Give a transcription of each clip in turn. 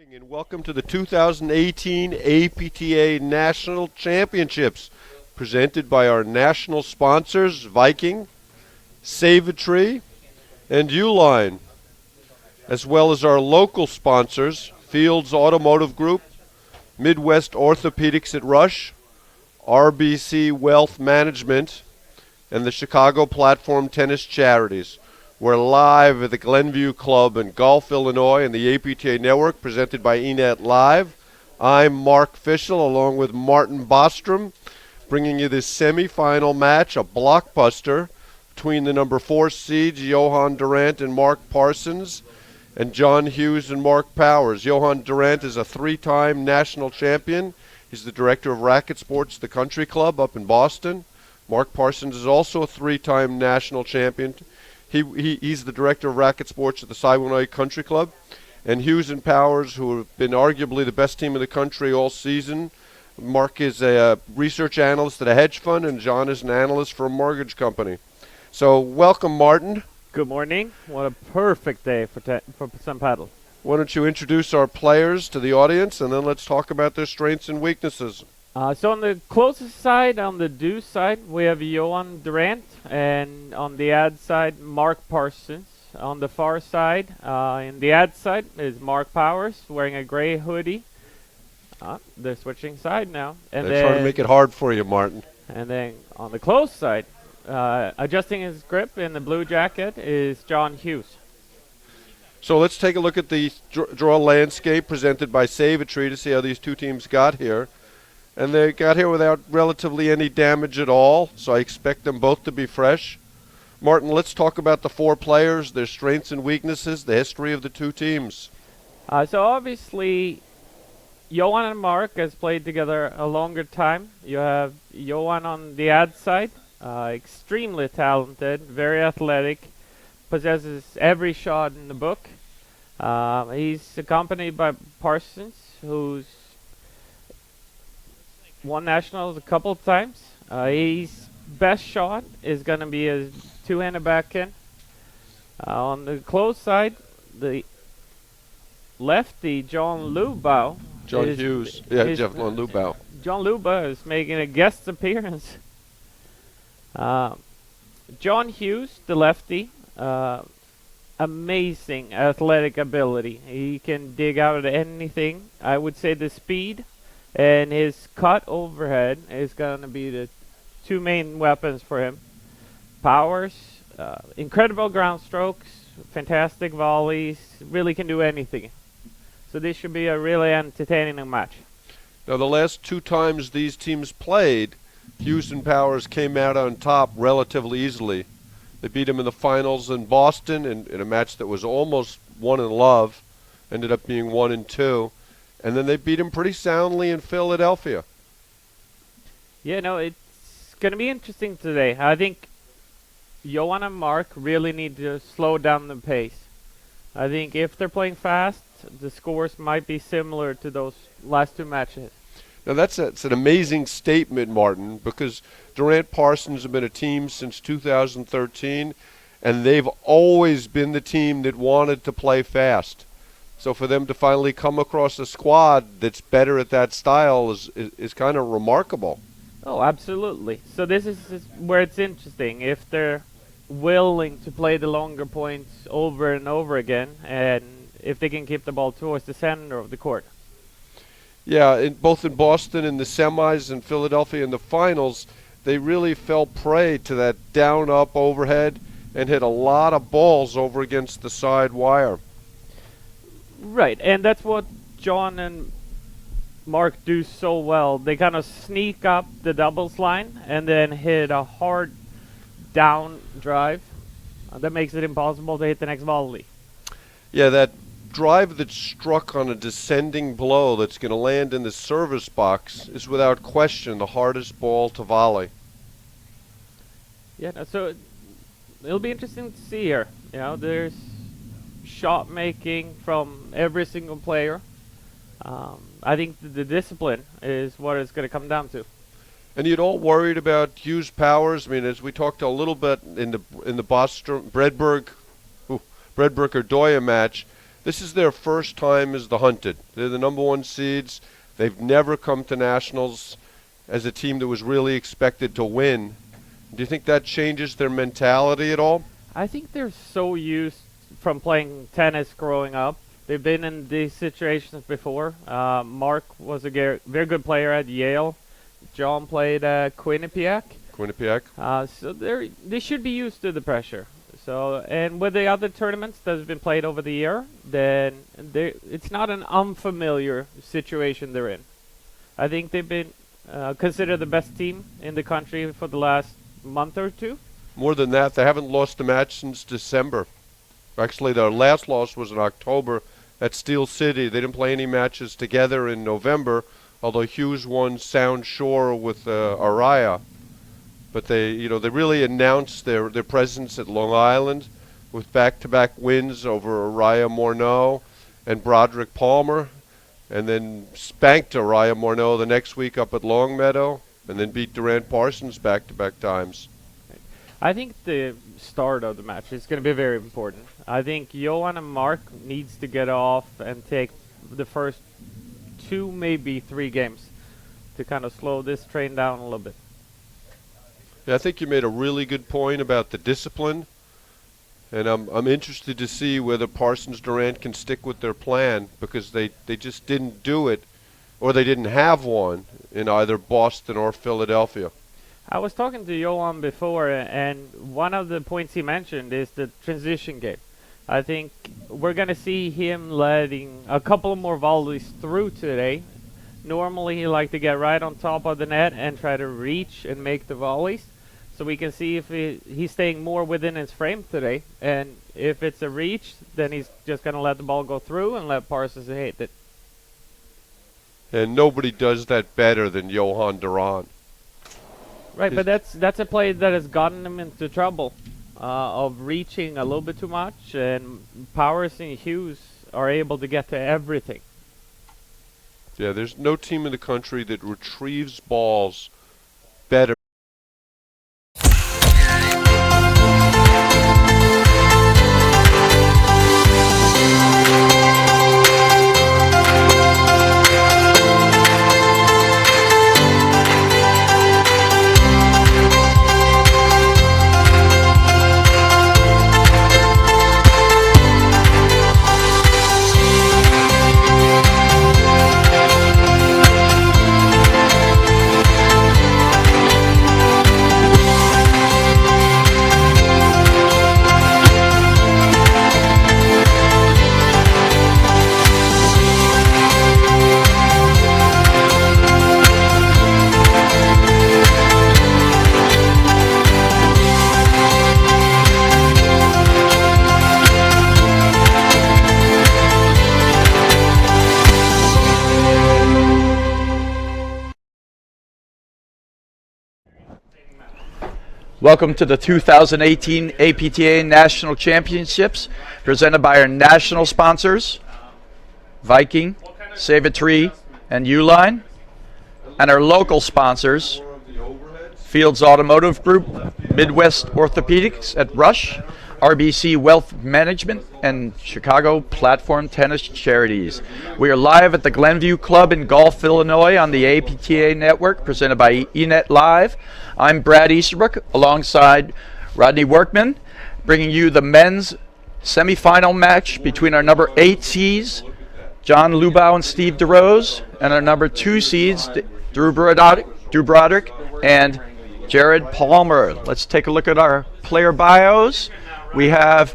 And welcome to the 2018 APTA National Championships, presented by our national sponsors, Viking, Save-A-Tree, and Uline, as well as our local sponsors, Fields Automotive Group, Midwest Orthopedics at Rush, RBC Wealth Management, and the Chicago Platform Tennis Charities. We're live at the Glenview Club in Gulf, Illinois, in the APTA Network, presented by eNet Live. I'm Mark Fischel, along with Martin Bostrom, bringing you this semifinal match, a blockbuster, between the number 4 seeds, Johan Randt and Mark Parsons, and John Hughes and Mark Powers. Johan Randt is a 3-time national champion. He's the director of Racket Sports, the Country Club up in Boston. Mark Parsons is also a 3-time national champion. He's the director of Racket Sports at the Siwanoy Country Club. And Hughes and Powers, who have been arguably the best team in the country all season. Mark is a research analyst at a hedge fund, and John is an analyst for a mortgage company. So welcome, Martin. Good morning. What a perfect day for some paddle. Why don't you introduce our players to the audience, and then let's talk about their strengths and weaknesses. So on the closest side, on the deuce side, we have Johan Randt, and on the ad side, Mark Parsons. On the far side, in the ad side, is Mark Powers wearing a gray hoodie. They're switching side now. And they're trying to make it hard for you, Martin. And then on the close side, adjusting his grip in the blue jacket, is John Hughes. So let's take a look at the draw landscape presented by Save-A-Tree to see how these two teams got here. And they got here without relatively any damage at all, so I expect them both to be fresh. Martin, let's talk about the 4 players, their strengths and weaknesses, the history of the two teams. So obviously, Johan and Mark has played together a longer time. You have Johan on the ad side, extremely talented, very athletic, possesses every shot in the book. He's accompanied by Parsons, who's won nationals a couple of times. His best shot is going to be a two-handed backhand. On the close side, the lefty, John Liubao. John Hughes. Yeah, John Liubao. John Liubao is making a guest appearance. John Hughes, the lefty, amazing athletic ability. He can dig out anything. I would say the speed and his cut overhead is going to be the two main weapons for him. Powers, incredible ground strokes, fantastic volleys, really can do anything. So this should be a really entertaining match. Now, the last 2 times these teams played, Hughes and Powers came out on top relatively easily. They beat him in the finals in Boston in a match that was almost won in love, ended up being 1-2. And then they beat him pretty soundly in Philadelphia. Yeah, no, it's going to be interesting today. I think Johan and Mark really need to slow down the pace. I think if they're playing fast, the scores might be similar to those last 2 matches. Now, that's an amazing statement, Martin, because Randt Parsons have been a team since 2013, and they've always been the team that wanted to play fast. So for them to finally come across a squad that's better at that style is kind of remarkable. Oh, absolutely. So this is where it's interesting. If they're willing to play the longer points over and over again, and if they can keep the ball towards the center of the court. Yeah, both in Boston in the semis and Philadelphia in the finals, they really fell prey to that down-up overhead and hit a lot of balls over against the side wire. Right, and that's what John and Mark do so well. They kind of sneak up the doubles line and then hit a hard down drive that makes it impossible to hit the next volley. Yeah, that drive that's struck on a descending blow that's going to land in the service box is without question the hardest ball to volley. Yeah, no, so it'll be interesting to see here. You know, there's shot making from every single player. I think the discipline is what it's going to come down to. And you'd all worried about Hughes Powers. I mean, as we talked a little bit in the Boston Bredberg or Doya match, This is their first time as the hunted. They're the number 1 seeds. They've never come to nationals as a team that was really expected to win. Do you think that changes their mentality at all? I think they're so used from playing tennis growing up. They've been in these situations before. Mark was a very good player at Yale. John played at Quinnipiac. So they should be used to the pressure. So, and with the other tournaments that have been played over the year, then it's not an unfamiliar situation they're in. I think they've been considered the best team in the country for the last month or two. More than that, they haven't lost a match since December. Actually, their last loss was in October at Steel City. They didn't play any matches together in November, although Hughes won Sound Shore with Araya. But they really announced their presence at Long Island with back-to-back wins over Araya Morneau and Broderick Palmer, and then spanked Araya Morneau the next week up at Longmeadow, and then beat Randt Parsons back-to-back times. I think the start of the match is going to be very important. I think Johan and Mark needs to get off and take the first 2, maybe 3 games to kind of slow this train down a little bit. Yeah, I think you made a really good point about the discipline, and I'm interested to see whether Parsons Durant can stick with their plan, because they just didn't do it, or they didn't have one in either Boston or Philadelphia. I was talking to Johan before, and one of the points he mentioned is the transition game. I think we're going to see him letting a couple more volleys through today. Normally he likes to get right on top of the net and try to reach and make the volleys. So we can see if he's staying more within his frame today. And if it's a reach, then he's just going to let the ball go through and let Parsons hit it. And nobody does that better than Johan Durant. Right, but that's a play that has gotten him into trouble of reaching a little bit too much, and Powers and Hughes are able to get to everything. Yeah, there's no team in the country that retrieves balls better. Welcome to the 2018 APTA National Championships, presented by our national sponsors, Viking, Save-A-Tree, and Uline, and our local sponsors, Fields Automotive Group, Midwest Orthopedics at Rush, RBC Wealth Management, and Chicago Platform Tennis Charities. We are live at the Glenview Club in Gulf, Illinois on the APTA Network, presented by eNet Live. I'm Brad Easterbrook, alongside Rodney Workman, bringing you the men's semifinal match between our number 8 seeds, John Liubao and Steve DeRose, and our number 2 seeds, Drew Broderick and Jared Palmer. Let's take a look at our player bios. We have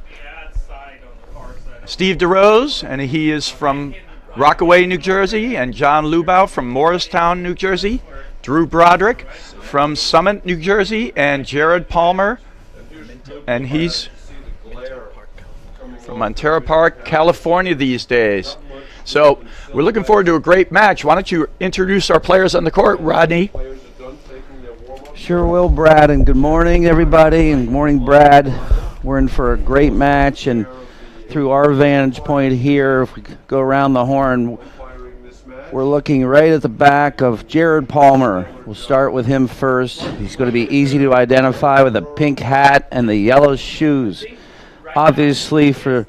Steve DeRose, and he is from Rockaway, New Jersey, and John Liubao from Morristown, New Jersey. Drew Broderick from Summit, New Jersey, and Jared Palmer, and he's from Montero Park, California these days. So we're looking forward to a great match. Why don't you introduce our players on the court, Rodney? Sure will, Brad, and good morning, everybody, and good morning, Brad. We're in for a great match, and through our vantage point here, if we go around the horn, we're looking right at the back of Jared Palmer. We'll start with him first. He's going to be easy to identify with the pink hat and the yellow shoes. Obviously, for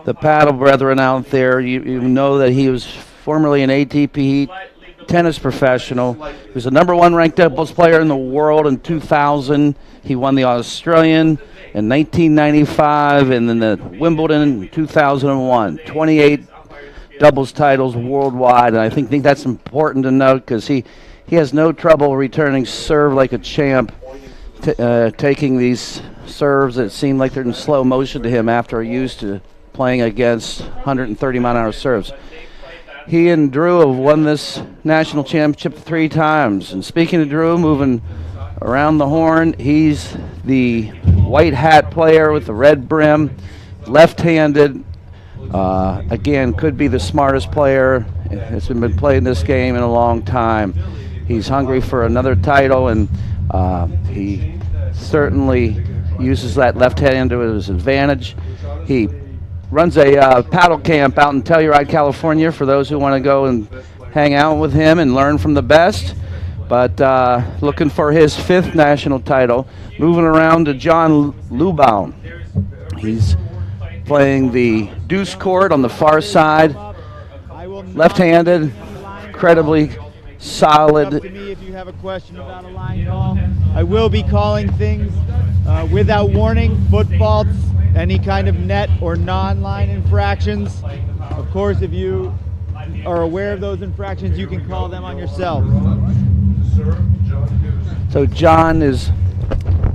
the paddle brethren out there, you know that he was formerly an ATP tennis professional. He was the #1 ranked doubles player in the world in 2000. He won the Australian in 1995 and then the Wimbledon in 2001. 28 doubles titles worldwide, and I think that's important to note because he has no trouble returning serve like a champ, taking these serves that seem like they're in slow motion to him after used to playing against 130-mile-an-hour serves. He and Drew have won this national championship 3 times. And speaking of Drew, moving around the horn, he's the white hat player with the red brim, left-handed. Again, could be the smartest player that's been playing this game in a long time. He's hungry for another title, and he certainly uses that left hand to his advantage. He runs a paddle camp out in Telluride, California, for those who want to go and hang out with him and learn from the best. But looking for his 5th national title. Moving around to John Liubao. He's playing the deuce court on the far side. Left-handed, incredibly solid. Up to me if you have a question about a line call. I will be calling things without warning, foot faults, any kind of net or non-line infractions. Of course, if you are aware of those infractions, you can call them on yourself. So John is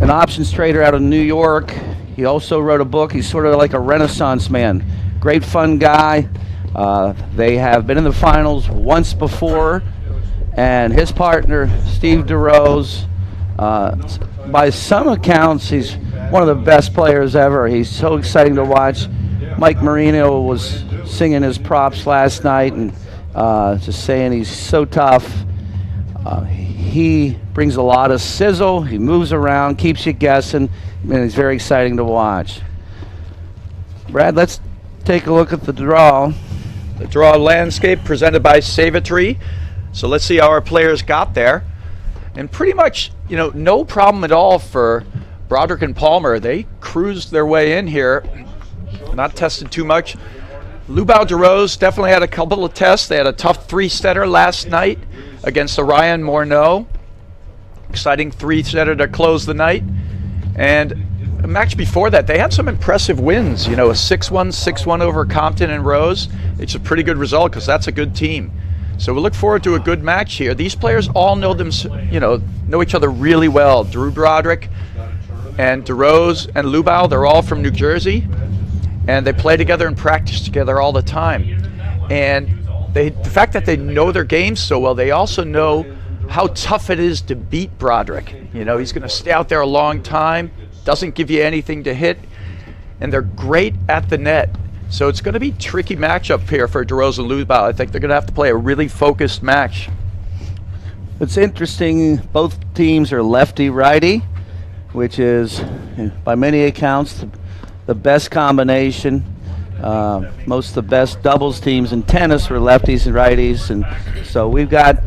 an options trader out of New York. He also wrote a book. He's sort of like a Renaissance man. Great fun guy. They have been in the finals once before, and his partner, Steve DeRose, by some accounts, he's one of the best players ever. He's so exciting to watch. Mike Marino was singing his props last night and just saying he's so tough. He brings a lot of sizzle. He moves around, keeps you guessing, and he's very exciting to watch. Brad, let's take a look at the draw. The draw landscape presented by Save-A-Tree. So let's see how our players got there. And pretty much, no problem at all for Broderick and Palmer. They cruised their way in here, not tested too much. Liubao DeRose definitely had a couple of tests. They had a tough 3-setter last night against Ryan Morneau. Exciting 3-setter to close the night. And a match before that, they had some impressive wins. A 6-1, 6-1 over Compton and Rose. It's a pretty good result because that's a good team. So we look forward to a good match here. These players all know know each other really well. Drew Broderick and DeRose and Liubao, they're all from New Jersey, and they play together and practice together all the time. And the fact that they know their games so well, they also know how tough it is to beat Broderick. He's going to stay out there a long time, doesn't give you anything to hit, and they're great at the net. So it's going to be a tricky matchup here for DeRose and Liubao. I think they're going to have to play a really focused match. It's interesting, both teams are lefty-righty, which is, by many accounts, the best combination. Most of the best doubles teams in tennis were lefties and righties, and so we've got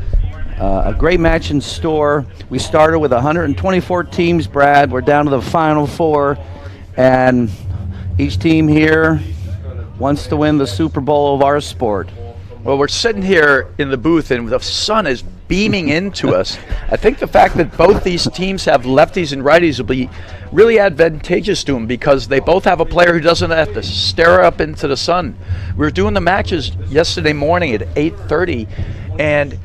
a great match in store. We started with 124 teams, Brad. We're down to the final 4, and each team here wants to win the Super Bowl of our sport. Well, we're sitting here in the booth and the sun is beaming into us. I think the fact that both these teams have lefties and righties will be really advantageous to them because they both have a player who doesn't have to stare up into the sun. We were doing the matches yesterday morning at 8:30, and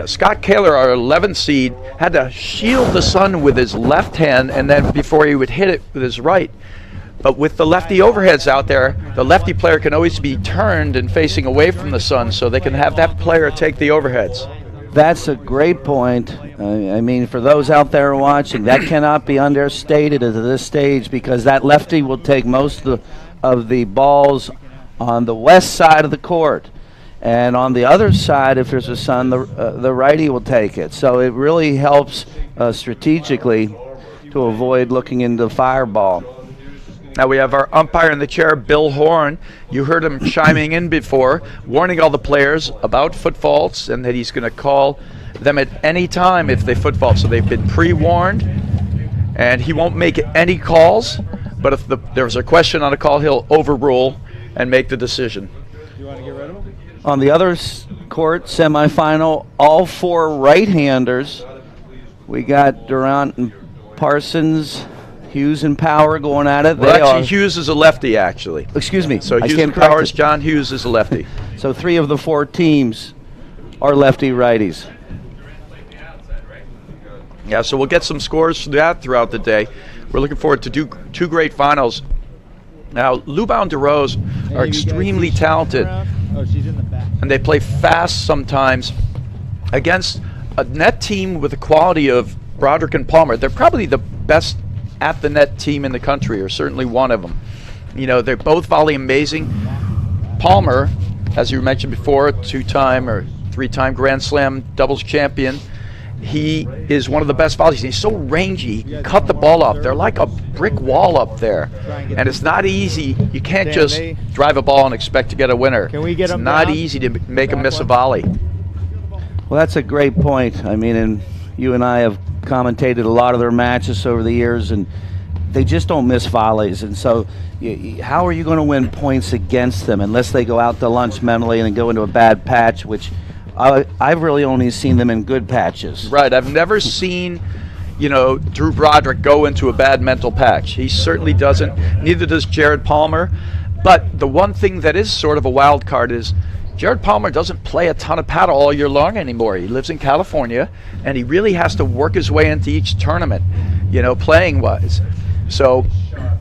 Scott Kaler, our 11th seed, had to shield the sun with his left hand and then before he would hit it with his right. But with the lefty overheads out there, the lefty player can always be turned and facing away from the sun, so they can have that player take the overheads. That's a great point. I mean, for those out there watching, that cannot be understated at this stage because that lefty will take most of the balls on the west side of the court. And on the other side, if there's a sun, the righty will take it. So it really helps strategically to avoid looking into the fireball. Now we have our umpire in the chair, Bill Horn. You heard him chiming in before, warning all the players about foot faults and that he's going to call them at any time if they foot fault. So they've been pre-warned, and he won't make any calls. But if there's a question on a call, he'll overrule and make the decision. You want to get rid of him? On the other court, semifinal, all 4 right-handers. We got Randt and Parsons, Hughes and Power going at it. Well, actually, Hughes is a lefty, actually. Excuse me. So I Hughes stand and Powers, corrected. John Hughes is a lefty. So 3 of the 4 teams are lefty-righties. Yeah, so we'll get some scores for that throughout the day. We're looking forward to 2 great finals. Now, Liubao and DeRose are extremely talented, Oh, she's in the back. and they play fast sometimes against a net team with the quality of Broderick and Palmer. They're probably the best at the net team in the country, or certainly one of them. You know, they're both volley amazing. Palmer, as you mentioned before, 2-time or 3-time Grand Slam doubles champion. He is one of the best volleys. He's so rangy. He can cut the ball up. They're like a brick wall up there. And it's not easy. You can't just drive a ball and expect to get a winner. Can we get it's him not down? easy to make him miss a volley. Well, that's a great point. I mean, and you and I have commentated a lot of their matches over the years, and they just don't miss volleys. And so how are you going to win points against them unless they go out to lunch mentally and go into a bad patch, which I've really only seen them in good patches. Right. I've never seen, Drew Broderick go into a bad mental patch. He certainly doesn't. Neither does Jared Palmer. But the one thing that is sort of a wild card is Jared Palmer doesn't play a ton of paddle all year long anymore. He lives in California, and he really has to work his way into each tournament, playing-wise. So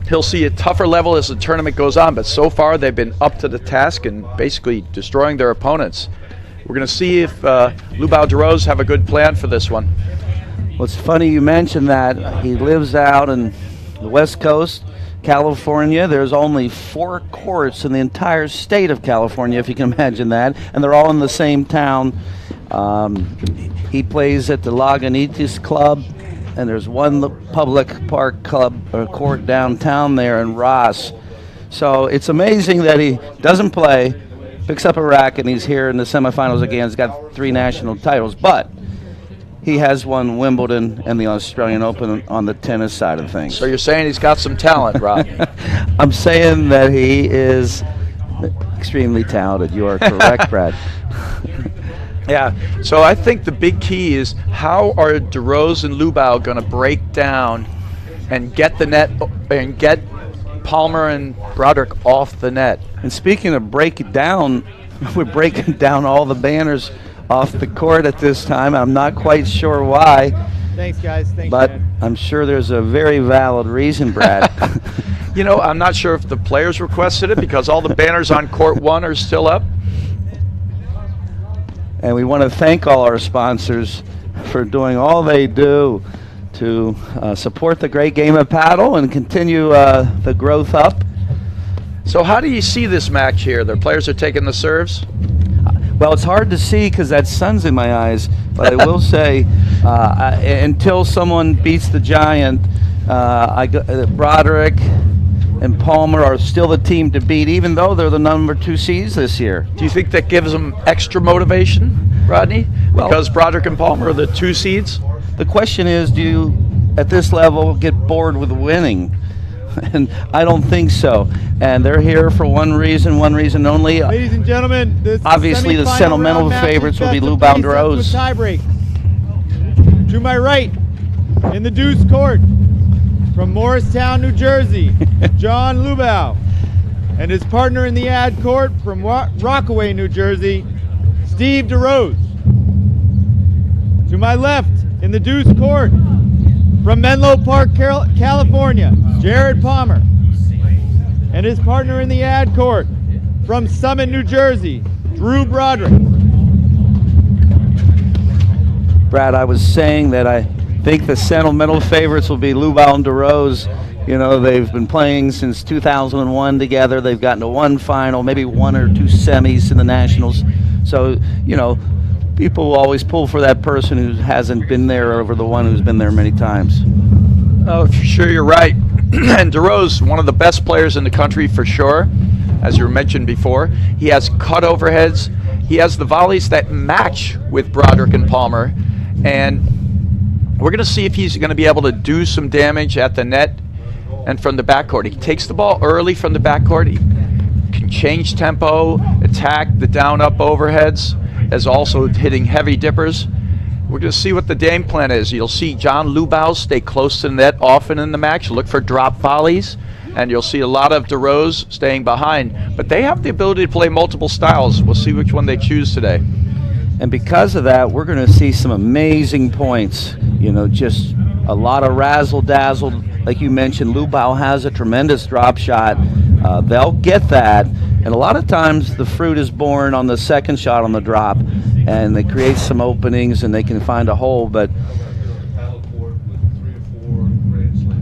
he'll see a tougher level as the tournament goes on, but so far they've been up to the task and basically destroying their opponents. We're going to see if Liubao DeRose have a good plan for this one. Well, it's funny you mentioned that. He lives out in the West Coast, California. There's only 4 courts in the entire state of California, if you can imagine that, and they're all in the same town. He plays at the Lagunitas Club, and there's one public park club or court downtown there in Ross. So it's amazing that he doesn't play, picks up a racket, and he's here in the semifinals again. He's got 3 national titles, but he has won Wimbledon and the Australian Open on the tennis side of things. So you're saying he's got some talent, Rodney? I'm saying that he is extremely talented. You are correct, Brad. Yeah, so I think the big key is how are DeRose and Liubao going to break down and get the net and get Palmer and Broderick off the net. And speaking of breaking down, we're breaking down all the banners off the court at this time. I'm not quite sure why. Thanks, guys. Thanks, but Dad. I'm sure there's a very valid reason, Brad. I'm not sure if the players requested it because all the banners on court 1 are still up. And we want to thank all our sponsors for doing all they do to support the great game of paddle and continue the growth up. So how do you see this match here? The players are taking the serves? Well, it's hard to see because that sun's in my eyes, but I will say until someone beats the giant, Broderick and Palmer are still the team to beat, even though they're the number 2 seeds this year. Do you think that gives them extra motivation, Rodney? Well, because Broderick and Palmer are the 2 seeds? The question is, do you, at this level, get bored with winning? And I don't think so. And they're here for one reason only. Ladies and gentlemen, this Obviously, the semifinal sentimental round matches favorites will be best of Liubao and 3 sets with DeRose. tiebreak. To my right, in the deuce court, from Morristown, New Jersey, John Liubao, and his partner in the ad court from Rockaway, New Jersey, Steve DeRose. To my left, in the deuce court, from Menlo Park, California, Jared Palmer, and his partner in the ad court from Summit, New Jersey, Drew Broderick. Brad, I was saying that I think the sentimental favorites will be Liubao and DeRose. They've been playing since 2001 together. They've gotten to 1 final, maybe 1 or 2 semis in the Nationals. So, people will always pull for that person who hasn't been there over the one who's been there many times. Oh, for sure, you're right. And DeRose, one of the best players in the country for sure, as you mentioned before. He has cut overheads. He has the volleys that match with Broderick and Palmer. And we're going to see if he's going to be able to do some damage at the net and from the backcourt. He takes the ball early from the backcourt. can change tempo, attack the down-up overheads, as also hitting heavy dippers. We're going to see what the game plan is. You'll see John Liubao stay close to the net often in the match, look for drop volleys, and you'll see a lot of DeRose staying behind. But they have the ability to play multiple styles. We'll see which one they choose today. And because of that, we're going to see some amazing points. You know, just a lot of razzle-dazzle. Like you mentioned, Liubao has a tremendous drop shot. They'll get that. And a lot of times the fruit is born on the second shot on the drop. And they create some openings and they can find a hole. But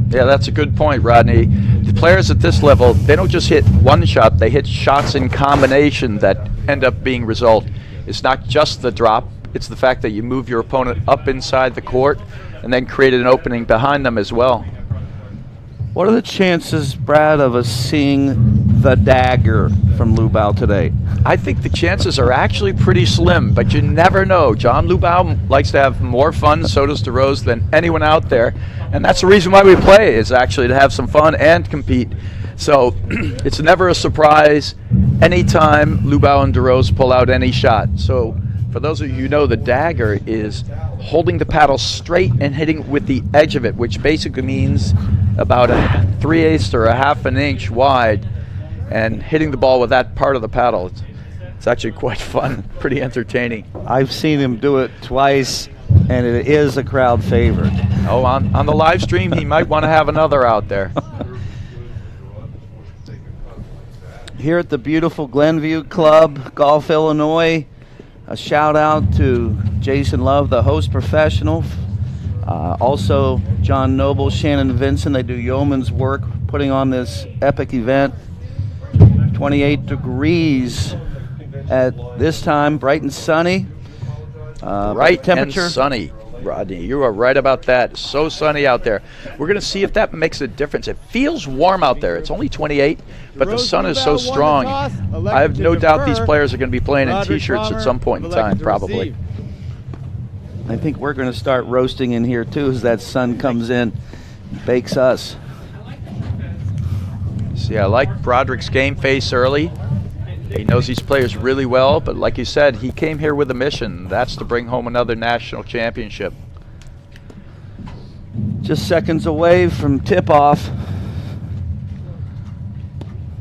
yeah, that's a good point, Rodney. The players at this level, they don't just hit one shot. They hit shots in combination that end up being result. It's not just the drop. It's the fact that you move your opponent up inside the court and then create an opening behind them as well. what are the chances, Brad, of us seeing the dagger from Liubao today? I think the chances are actually pretty slim, but you never know. John Liubao likes to have more fun, so does DeRose, than anyone out there. And that's the reason why we play, is actually to have some fun and compete. So it's never a surprise anytime Liubao and DeRose pull out any shot. So for those of you who know, the dagger is holding the paddle straight and hitting with the edge of it, which basically means about a 3/8 or a half an inch wide, and hitting the ball with that part of the paddle. It's actually quite fun, pretty entertaining. I've seen him do it twice, and it is a crowd favorite. Oh, on the live stream, he might want to have another out there. Here at the beautiful Glenview Club, Gulf, Illinois, a shout out to Jason Love, the host professional. Also John Noble, Shannon Vincent. They do yeoman's work putting on this epic event. 28 degrees at this time, bright and sunny. Bright temperature. and sunny, Rodney. You are right about that. So sunny out there. We're going to see if that makes a difference. It feels warm out there. It's only 28, but the sun is so strong. I have no doubt these players are going to be playing in T-shirts at some point in time, probably. I think we're going to start roasting in here too as that sun comes in, bakes us. See, I like Broderick's game face early. He knows these players really well, but like you said, he came here with a mission. That's to bring home another national championship. Just seconds away from tip-off.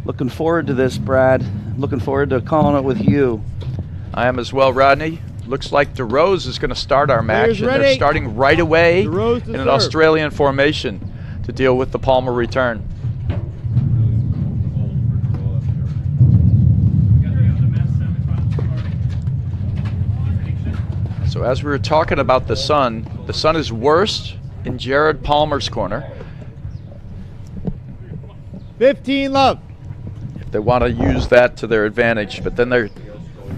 Looking forward to this, Brad. Looking forward to calling it with you. I am as well, Rodney. Looks like DeRose is going to start our match, and ready. they're starting right away DeRose to in an serve. Australian formation to deal with the Palmer return. So as we were talking about the sun is worst in Jared Palmer's corner. 15 love. If they want to use that to their advantage, but then they're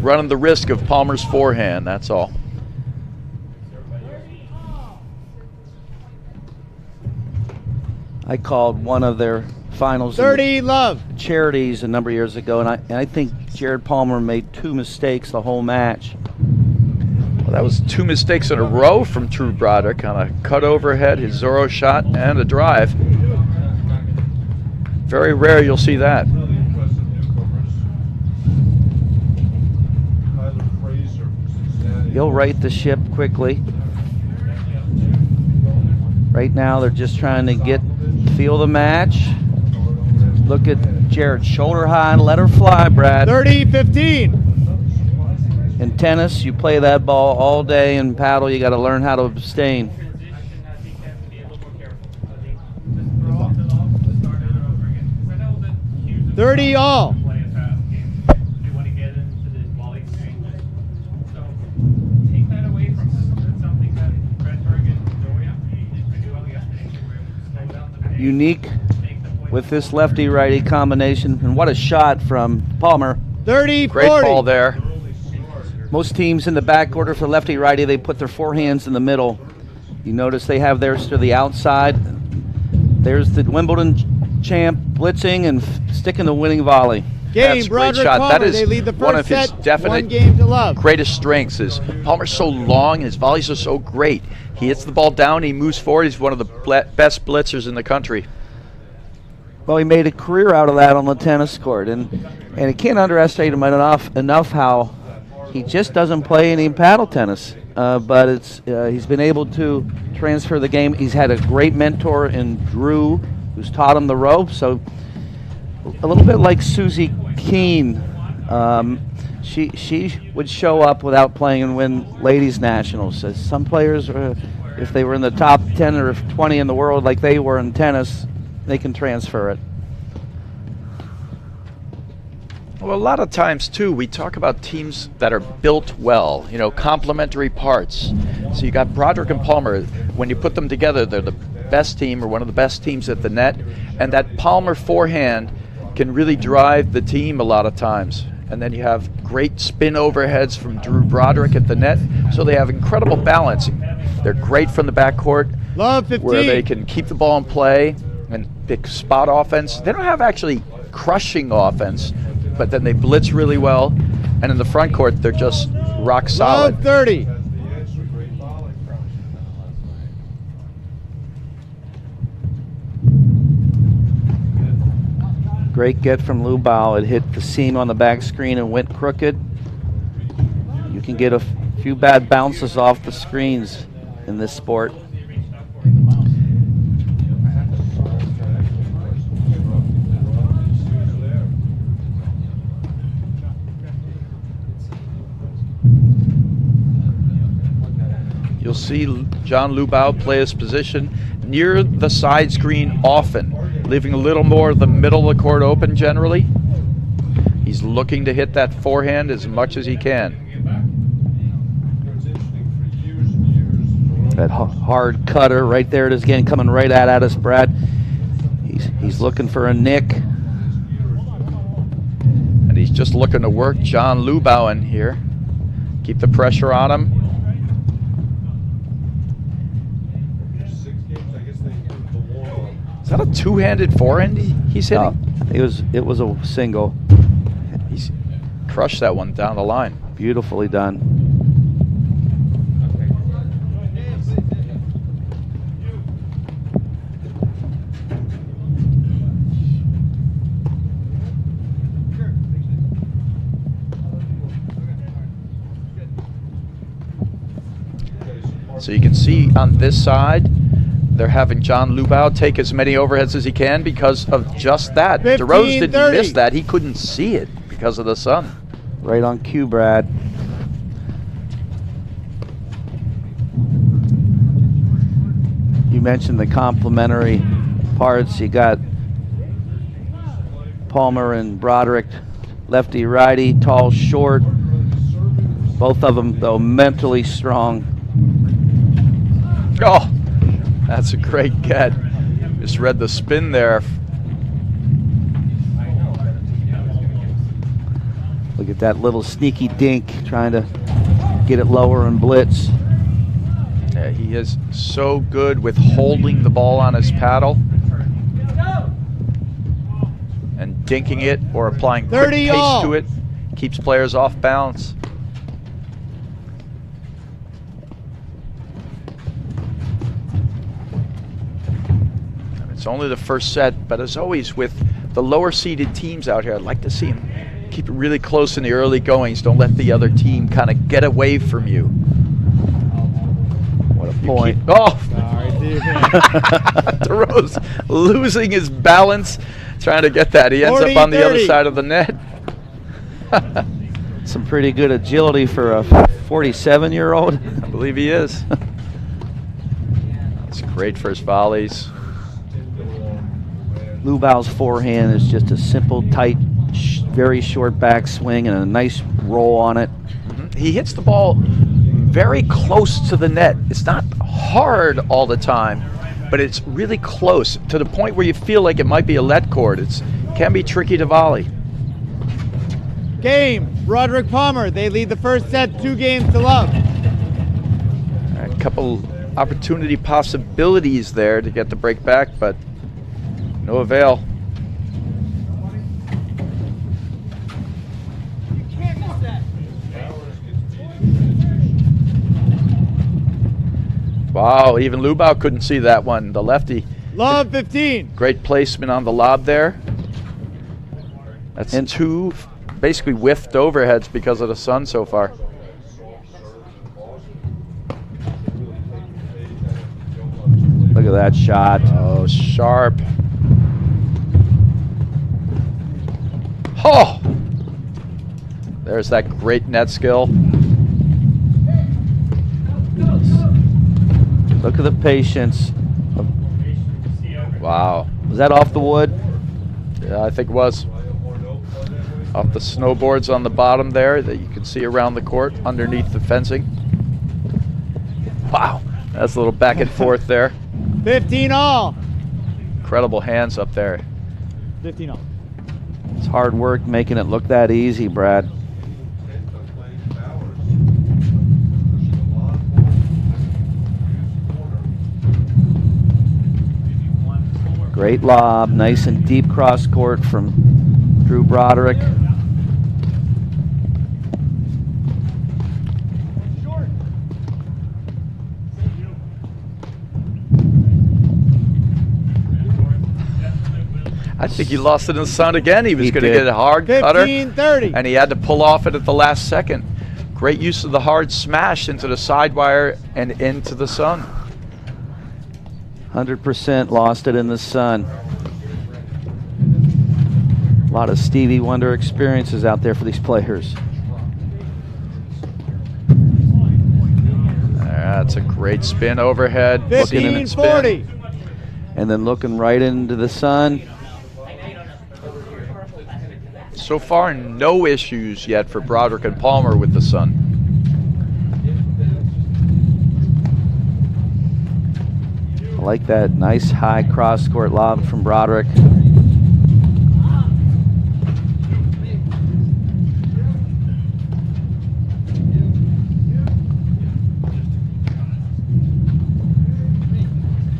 running the risk of Palmer's forehand, that's all. I called one of their finals 30 love. charities a number of years ago, and I think Jared Palmer made 2 mistakes the whole match. Well, that was 2 mistakes in a row from Drew Broderick on a cut overhead, his Zorro shot, and a drive. Very rare you'll see that. He'll right the ship quickly. Right now they're just trying to feel the match. Look at Jared, shoulder high and let her fly, Brad. 30-15. In tennis, you play that ball all day. In paddle, you got to learn how to abstain. $30 all. Unique with this lefty-righty combination, and what a shot from Palmer. 30-40. Great ball there. Most teams in the back order for lefty-righty, they put their forehands in the middle. You notice they have theirs to the outside. There's the Wimbledon champ blitzing and sticking the winning volley. Game, That's a great Broderick shot. Palmer. That is They lead the one first of his set, definite 1 game to love. greatest strengths. Is Palmer's so long, his volleys are so great. He hits the ball down, he moves forward. He's one of the best blitzers in the country. Well, he made a career out of that on the tennis court, and you can't underestimate him enough how he just doesn't play any paddle tennis, but he's been able to transfer the game. He's had a great mentor in Drew, who's taught him the ropes. So a little bit like Susie Keene, she would show up without playing and win ladies nationals. Some players, if they were in the top 10 or 20 in the world like they were in tennis, they can transfer it. Well, a lot of times, too, we talk about teams that are built well, complementary parts. So you got Broderick and Palmer. When you put them together, they're the best team or one of the best teams at the net. And that Palmer forehand can really drive the team a lot of times. And then you have great spin overheads from Drew Broderick at the net. So they have incredible balancing. They're great from the backcourt, Love 15. where they can keep the ball in play and pick spot offense. They don't have actually crushing offense, but then they blitz really well, and in the front court they're just rock solid. Love 30. Great get from Liubao. It hit the seam on the back screen and went crooked. You can get a few bad bounces off the screens in this sport. You'll see John Liubao play his position near the side screen often, leaving a little more of the middle of the court open generally. He's looking to hit that forehand as much as he can. That hard cutter right there it is again, coming right at us, Brad. He's looking for a nick. And he's just looking to work John Liubao in here. Keep the pressure on him. Is that a two-handed forehand he's hitting? No, it was a single. He's crushed that one down the line. Beautifully done. So you can see on this side, they're having John Liubao take as many overheads as he can because of just that. 15, DeRose didn't 30. miss that. He couldn't see it because of the sun. Right on cue, Brad. You mentioned the complementary parts. You got Palmer and Broderick, lefty, righty, tall, short. Both of them, though, mentally strong. Oh, that's a great get. Just read the spin there. Look at that little sneaky dink, trying to get it lower and blitz. Yeah, he is so good with holding the ball on his paddle and dinking it or applying quick 30 pace all. to it. Keeps players off balance. It's only the first set, but as always with the lower seeded teams out here, I'd like to see them keep it really close in the early goings. Don't let the other team kind of get away from you. What a point. Sorry, Steve. DeRose losing his balance, trying to get that. He ends up on the other 40-30. side of the net. Some pretty good agility for a 47-year-old. I believe he is. That's great for his volleys. Liubao's forehand is just a simple, tight, very short backswing and a nice roll on it. He hits the ball very close to the net. It's not hard all the time, but it's really close to the point where you feel like it might be a let cord. It can be tricky to volley. Game. Broderick Palmer. They lead the first set 2-0. A couple opportunity possibilities there to get the break back, but no avail. Wow, even Liubao couldn't see that one. The lefty Lob 15. Great placement on the lob there. That's two basically whiffed overheads because of the sun so far. Look at that shot. Oh, sharp. Oh! There's that great net skill. Look at the patience. Wow. Was that off the wood? Yeah, I think it was. Off the snowboards on the bottom there that you can see around the court underneath the fencing. Wow. That's a little back and forth there. 15 all. Incredible hands up there. 15 all. It's hard work making it look that easy, Brad. Great lob, nice and deep cross court from Drew Broderick. I think he lost it in the sun again. He was He going to did. get a hard cutter, 15-30. and he had to pull off it at the last second. Great use of the hard smash into the side wire and into the sun. 100% lost it in the sun. A lot of Stevie Wonder experiences out there for these players. That's a great spin overhead. Looking in and spin. 15-40. And then looking right into the sun. So far, no issues yet for Broderick and Palmer with the sun. I like that nice high cross court lob from Broderick.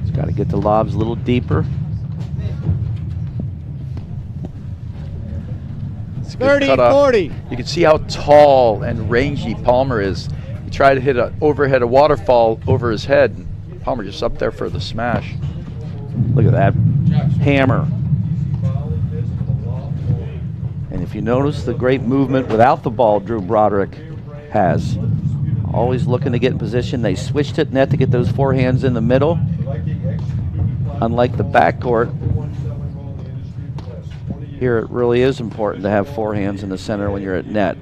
He's got to get the lobs a little deeper. It's a good cutoff. 30-40. You can see how tall and rangy Palmer is. He tried to hit an overhead, a waterfall over his head. And Palmer just up there for the smash. Look at that hammer. And if you notice the great movement without the ball Drew Broderick has. Always looking to get in position. They switched it net to get those forehands in the middle. Unlike the backcourt, here it really is important to have forehands in the center when you're at net.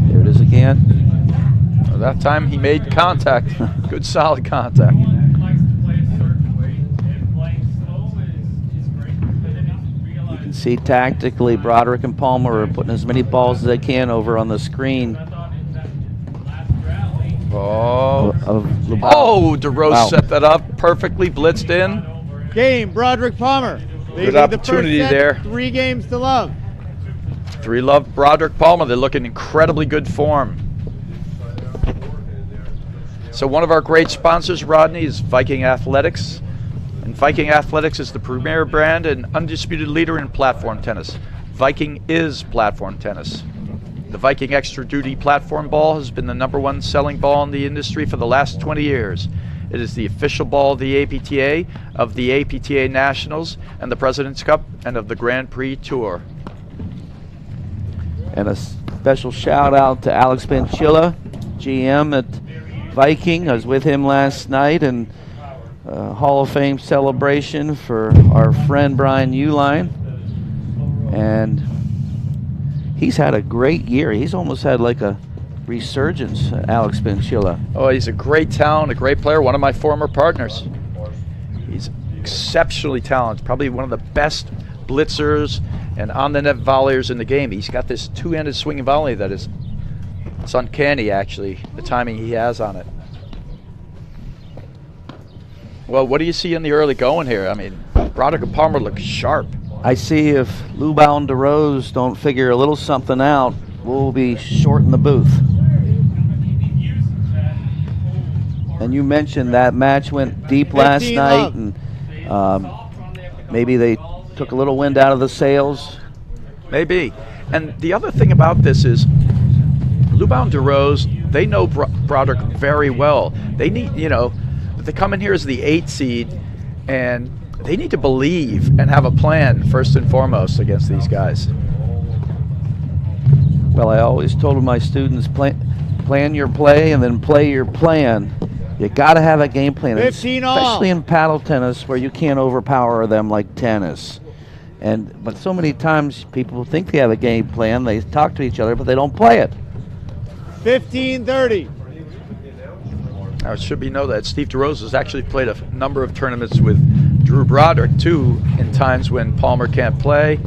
There it is again. Well, that time he made contact. Good solid contact. You can see tactically Broderick and Palmer are putting as many balls as they can over on the screen Oh. of Liubao. Oh, DeRose Wow. set that up perfectly, blitzed in. Game, Broderick Palmer. They Good lead the opportunity first set, there. 3 games to love. 3-love Broderick Palmer. They look in incredibly good form. So one of our great sponsors, Rodney, is Viking Athletics. And Viking Athletics is the premier brand and undisputed leader in platform tennis. Viking is platform tennis. The Viking Extra Duty platform ball has been the #1 selling ball in the industry for the last 20 years. It is the official ball of the APTA, of the APTA Nationals, and the President's Cup, and of the Grand Prix Tour. And a special shout out to Alex Benchilla, GM at Viking. I was with him last night, and Hall of Fame celebration for our friend Brian Uline. And he's had a great year. He's almost had like a resurgence, Alex Benchilla. Oh, he's a great talent, a great player, one of my former partners. He's exceptionally talented, probably one of the best blitzers and on-the-net volleyers in the game. He's got this two-handed swinging volley that is, it's uncanny, actually, the timing he has on it. Well, what do you see in the early going here? I mean, Broderick and Palmer look sharp. I see if Liubao and DeRose don't figure a little something out, we'll be short in the booth. And you mentioned that match went deep last 15 night, up. and maybe they took a little wind out of the sails. Maybe. And the other thing about this is Liubao and DeRose, they know Broderick very well. They need, they come in here as the 8 seed, and they need to believe and have a plan first and foremost against these guys. Well, I always told my students, plan your play and then play your plan. You got to have a game plan, 15 all. especially in paddle tennis where you can't overpower them like tennis. But so many times people think they have a game plan, they talk to each other, but they don't play it. 15-30. Now, it should be known that Steve DeRose has actually played a number of tournaments with Drew Broderick, too, in times when Palmer can't play.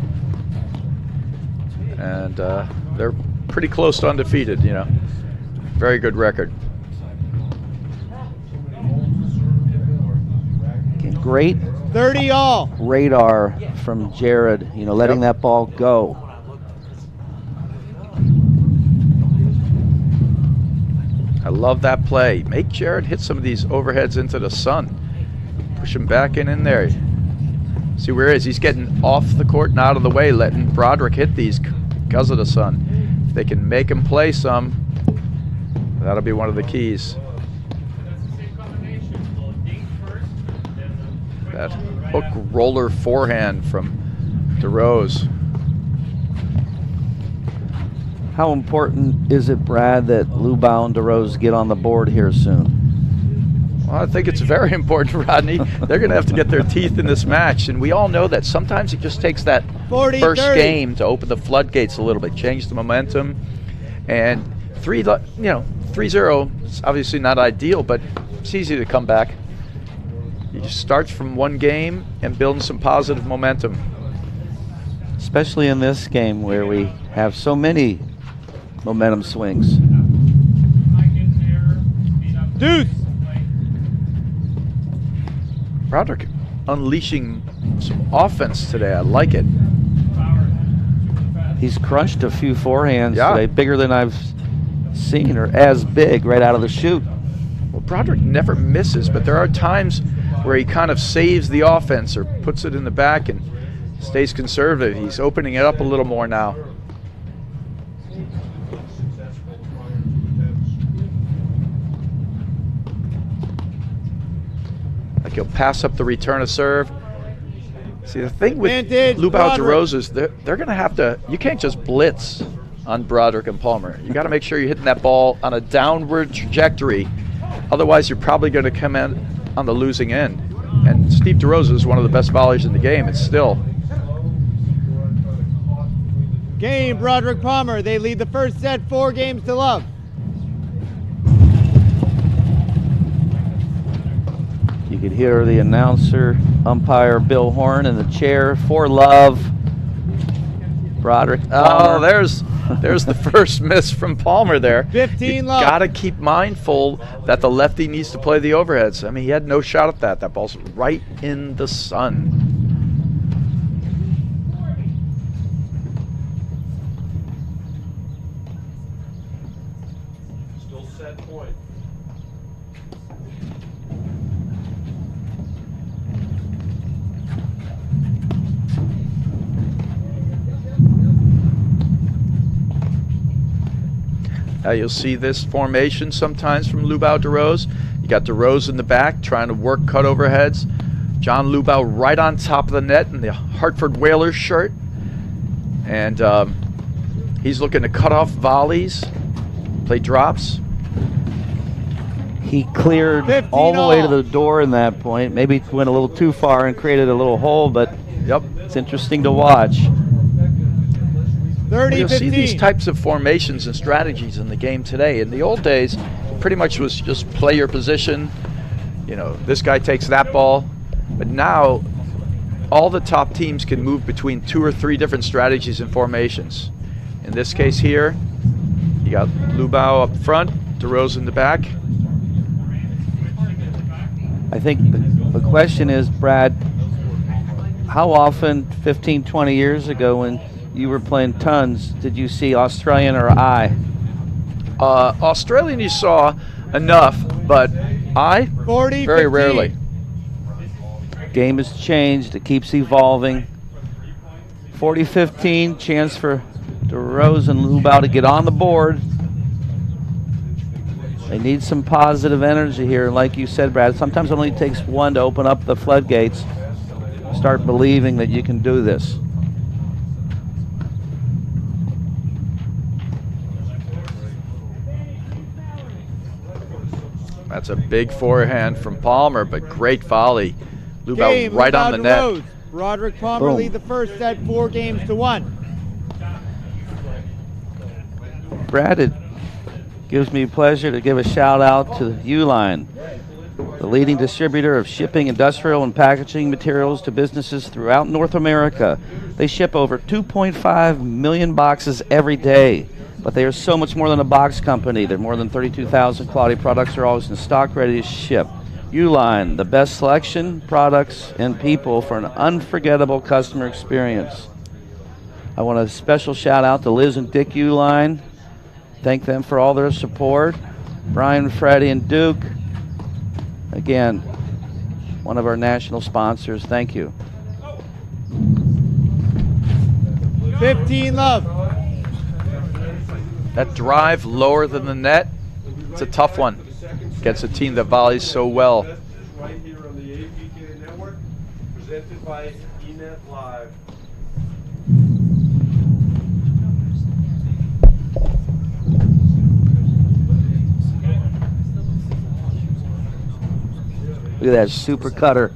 And they're pretty close to undefeated, Very good record. Great 30 all. radar from Jared, letting that ball go. I love that play. Make Jared hit some of these overheads into the sun. Push him back in there. See where he is. He's getting off the court and out of the way, letting Broderick hit these because of the sun. If they can make him play some, that'll be one of the keys. That hook roller forehand from DeRose. How important is it, Brad, that Liubao and DeRose get on the board here soon? Well, I think it's very important, Rodney. They're going to have to get their teeth in this match, and we all know that sometimes it just takes that 40, first 30. game to open the floodgates a little bit, change the momentum. And 3-0 is obviously not ideal, but it's easy to come back. You just start from one game and building some positive momentum. Especially in this game where we have so many momentum swings. Deuce. Broderick unleashing some offense today. I like it. He's crunched a few forehands Yeah. today, bigger than I've seen, or as big right out of the chute. Well, Broderick never misses, but there are times where he kind of saves the offense or puts it in the back and stays conservative. He's opening it up a little more now. Like he'll pass up the return of serve. See, the thing with Advantage, Liubao Broderick. DeRose is they're going to have to, you can't just blitz on Broderick and Palmer. You got to make sure you're hitting that ball on a downward trajectory. Otherwise, you're probably going to come in on the losing end. And Steve DeRose is one of the best volleys in the game. It's still. Game, Broderick Palmer. They lead the first set 4-0. You could hear the announcer, umpire Bill Horn in the chair. For love, Broderick Palmer. Oh, there's the first miss from Palmer there. 15 You love. got to keep mindful that the lefty needs to play the overheads. I mean, he had no shot at that. That ball's right in the sun. Still set point. You'll see this formation sometimes from Liubao DeRose. You got DeRose in the back trying to work cut overheads. John Liubao right on top of the net in the Hartford Whalers shirt. And he's looking to cut off volleys, play drops. He cleared 15 all the way to all. the door in that point. Maybe went a little too far and created a little hole, but Yep. it's interesting to watch. 30-15. You'll see these types of formations and strategies in the game today. In the old days, pretty much was just play your position. This guy takes that ball. But now, all the top teams can move between 2 or 3 different strategies and formations. In this case here, you got Liubao up front, DeRose in the back. I think the question is, Brad, how often 15, 20 years ago when you were playing tons, did you see Australian or I? Australian you saw enough, but I 40-15. very rarely. Game has changed. It keeps evolving. 40-15, chance for DeRose and Liubao to get on the board. They need some positive energy here. Like you said, Brad, sometimes it only takes one to open up the floodgates. Start believing that you can do this. That's a big forehand from Palmer, but great volley. Liubao right on the net. Rose. Broderick Palmer lead the first set 4-1. Brad, it gives me pleasure to give a shout out to Uline, the leading distributor of shipping, industrial, and packaging materials to businesses throughout North America. They ship over 2.5 million boxes every day, but they are so much more than a box company. They're more than 32,000 quality products are always in stock, ready to ship. Uline, the best selection, products, and people for an unforgettable customer experience. I want a special shout out to Liz and Dick Uline. Thank them for all their support. Brian, Freddie, and Duke. Again, one of our national sponsors. Thank you. 15 love. That drive lower than the net, it's a tough one. Gets a team that volleys so well. Right here on the APTA Network, presented by eNet Live. Look at that super cutter.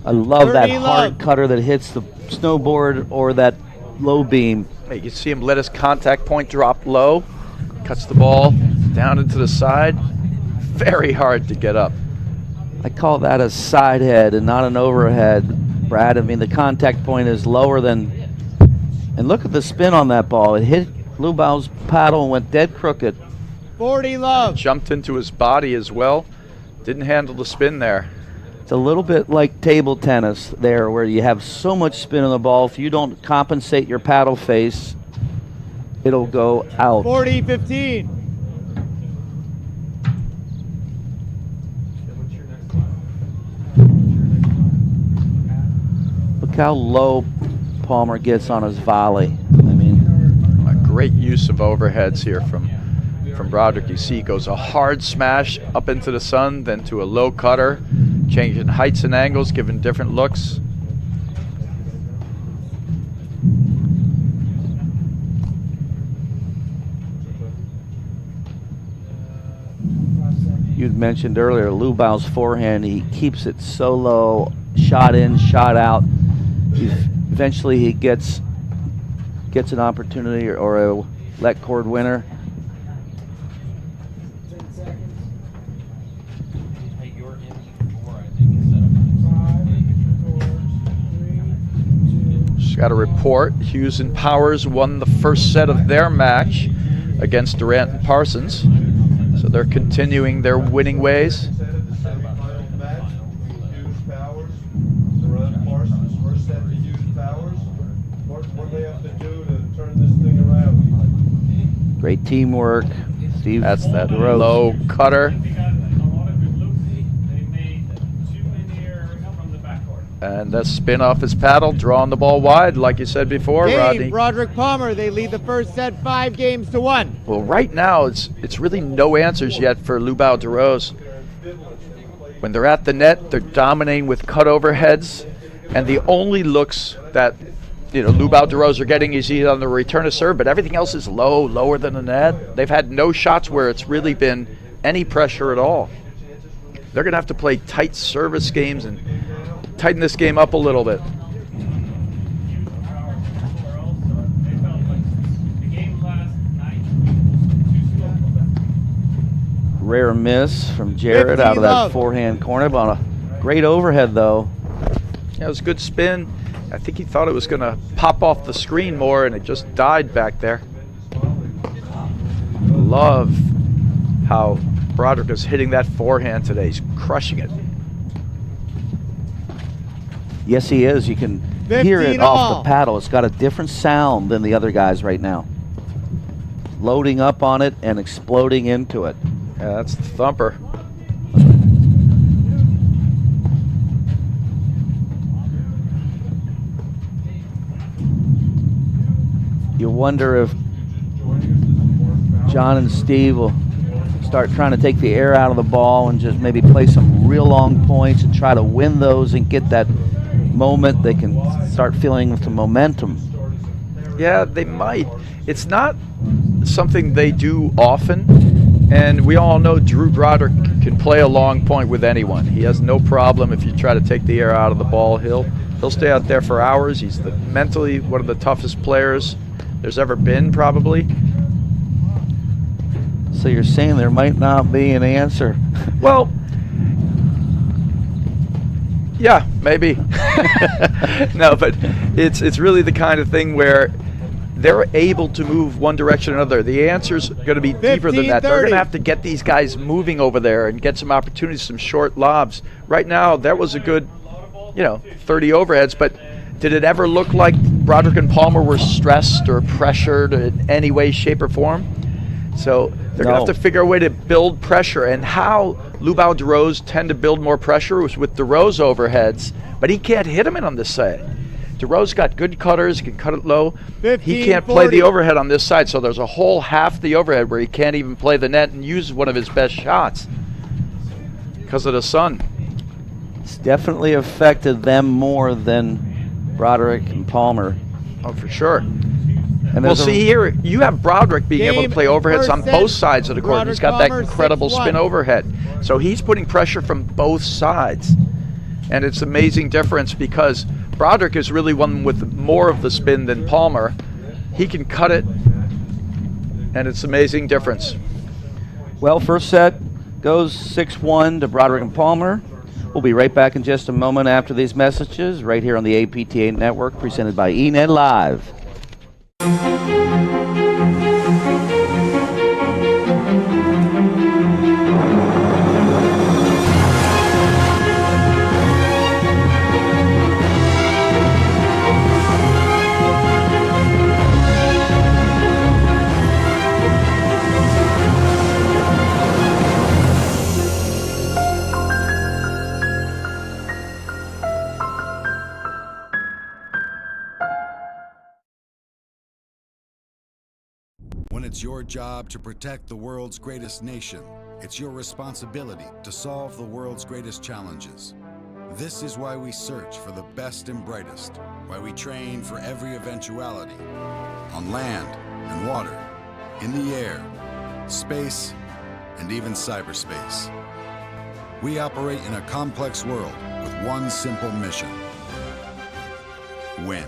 I love that 30 hard love. cutter that hits the snowboard or that low beam. Hey, you can see him let his contact point drop low, cuts the ball down into the side. Very hard to get up. I call that a side head and not an overhead, Brad. I mean, the contact point is lower than... And look at the spin on that ball. It hit Liubao's paddle and went dead crooked. 40 love. Jumped into his body as well. Didn't handle the spin there. It's a little bit like table tennis there, where you have so much spin on the ball. If you don't compensate your paddle face, it'll go out. 40-15. Look how low Palmer gets on his volley. I mean, A great use of overheads here from Broderick. You see he goes a hard smash up into the sun, then to a low cutter, changing heights and angles, giving different looks. you'd mentioned earlier, Liubao's forehand, he keeps it so low, shot in, shot out. Eventually he gets an opportunity or a let cord winner. Just got a report. Hughes and Powers won the first set of their match against Randt and Parsons. So they're continuing their winning ways. Semi-final match between Hughes Powers, Randt Parsons. First set to Hughes Powers. What do they have to do to turn this thing around? Great teamwork. Steve, That's that Rose. low cutter. And a spin off his paddle, drawing the ball wide, like you said before, Rodney. Game, Broderick Palmer, they lead the first set 5-1. Well, right now, it's really no answers yet for Liubao DeRose. When they're at the net, they're dominating with cut overheads, and the only looks that Liubao DeRose are getting is either on the return of serve, but everything else is lower than the net. They've had no shots where it's really been any pressure at all. They're going to have to play tight service games and tighten this game up a little bit. Rare miss from Jared out of that forehand corner, but on a great overhead though. Yeah, it was a good spin. I think he thought it was going to pop off the screen more, and it just died back there. Love how Broderick is hitting that forehand today. He's crushing it. Yes, he is. You can hear it off the paddle. It's got a different sound than the other guys right now. Loading up on it and exploding into it. Yeah, that's the thumper. you wonder if John and Steve will start trying to take the air out of the ball and just maybe play some real long points and try to win those and get that moment they can start feeling some momentum. Yeah, they might. It's not something they do often, and we all know Drew Broderick can play a long point with anyone. He has no problem if you try to take the air out of the ball. He'll stay out there for hours. He's mentally one of the toughest players there's ever been, probably. So you're saying there might not be an answer? Well, yeah, maybe. No, but it's really the kind of thing where they're able to move one direction or another. The answer's going to be deeper than that. They're going to have to get these guys moving over there and get some opportunities, some short lobs. Right now, that was a good, 30 overheads, but did it ever look like Broderick and Palmer were stressed or pressured in any way, shape, or form? So they're going to have to figure a way to build pressure. And how Liubao and DeRose tend to build more pressure was with DeRose overheads, but he can't hit them in on this side. DeRose got good cutters, he can cut it low. He can't play the overhead on this side, so there's a whole half the overhead where he can't even play the net and use one of his best shots because of the sun. It's definitely affected them more than Broderick and Palmer. Oh, for sure. And well, see here, you have Broderick being able to play overheads on both sides of the court. He's got that incredible spin overhead. So he's putting pressure from both sides. And it's an amazing difference because Broderick is really one with more of the spin than Palmer. He can cut it, and it's an amazing difference. Well, first set goes 6-1 to Broderick and Palmer. We'll be right back in just a moment after these messages, right here on the APTA Network, presented by eNet Live. When it's your job to protect the world's greatest nation, it's your responsibility to solve the world's greatest challenges. This is why we search for the best and brightest, why we train for every eventuality, on land and water, in the air, space, and even cyberspace. We operate in a complex world with one simple mission: win.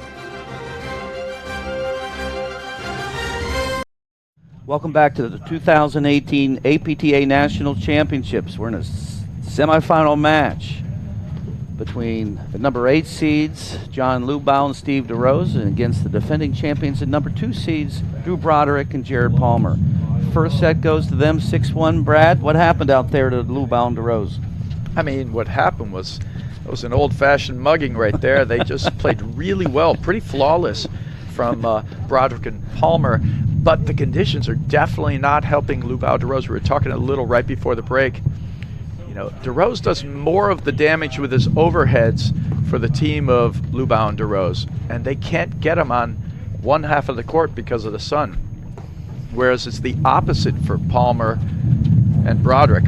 Welcome back to the 2018 APTA National Championships. We're in a semifinal match between the number 8 seeds, John Liubao and Steve DeRose, and against the defending champions and number 2 seeds, Drew Broderick and Jared Palmer. First set goes to them, 6-1. Brad, what happened out there to Liubao and DeRose? I mean, what happened was, it was an old-fashioned mugging right there. They just played really well, pretty flawless from Broderick and Palmer. But the conditions are definitely not helping Liubao DeRose. We were talking a little right before the break. DeRose does more of the damage with his overheads for the team of Liubao and DeRose, and they can't get him on one half of the court because of the sun. Whereas it's the opposite for Palmer and Broderick.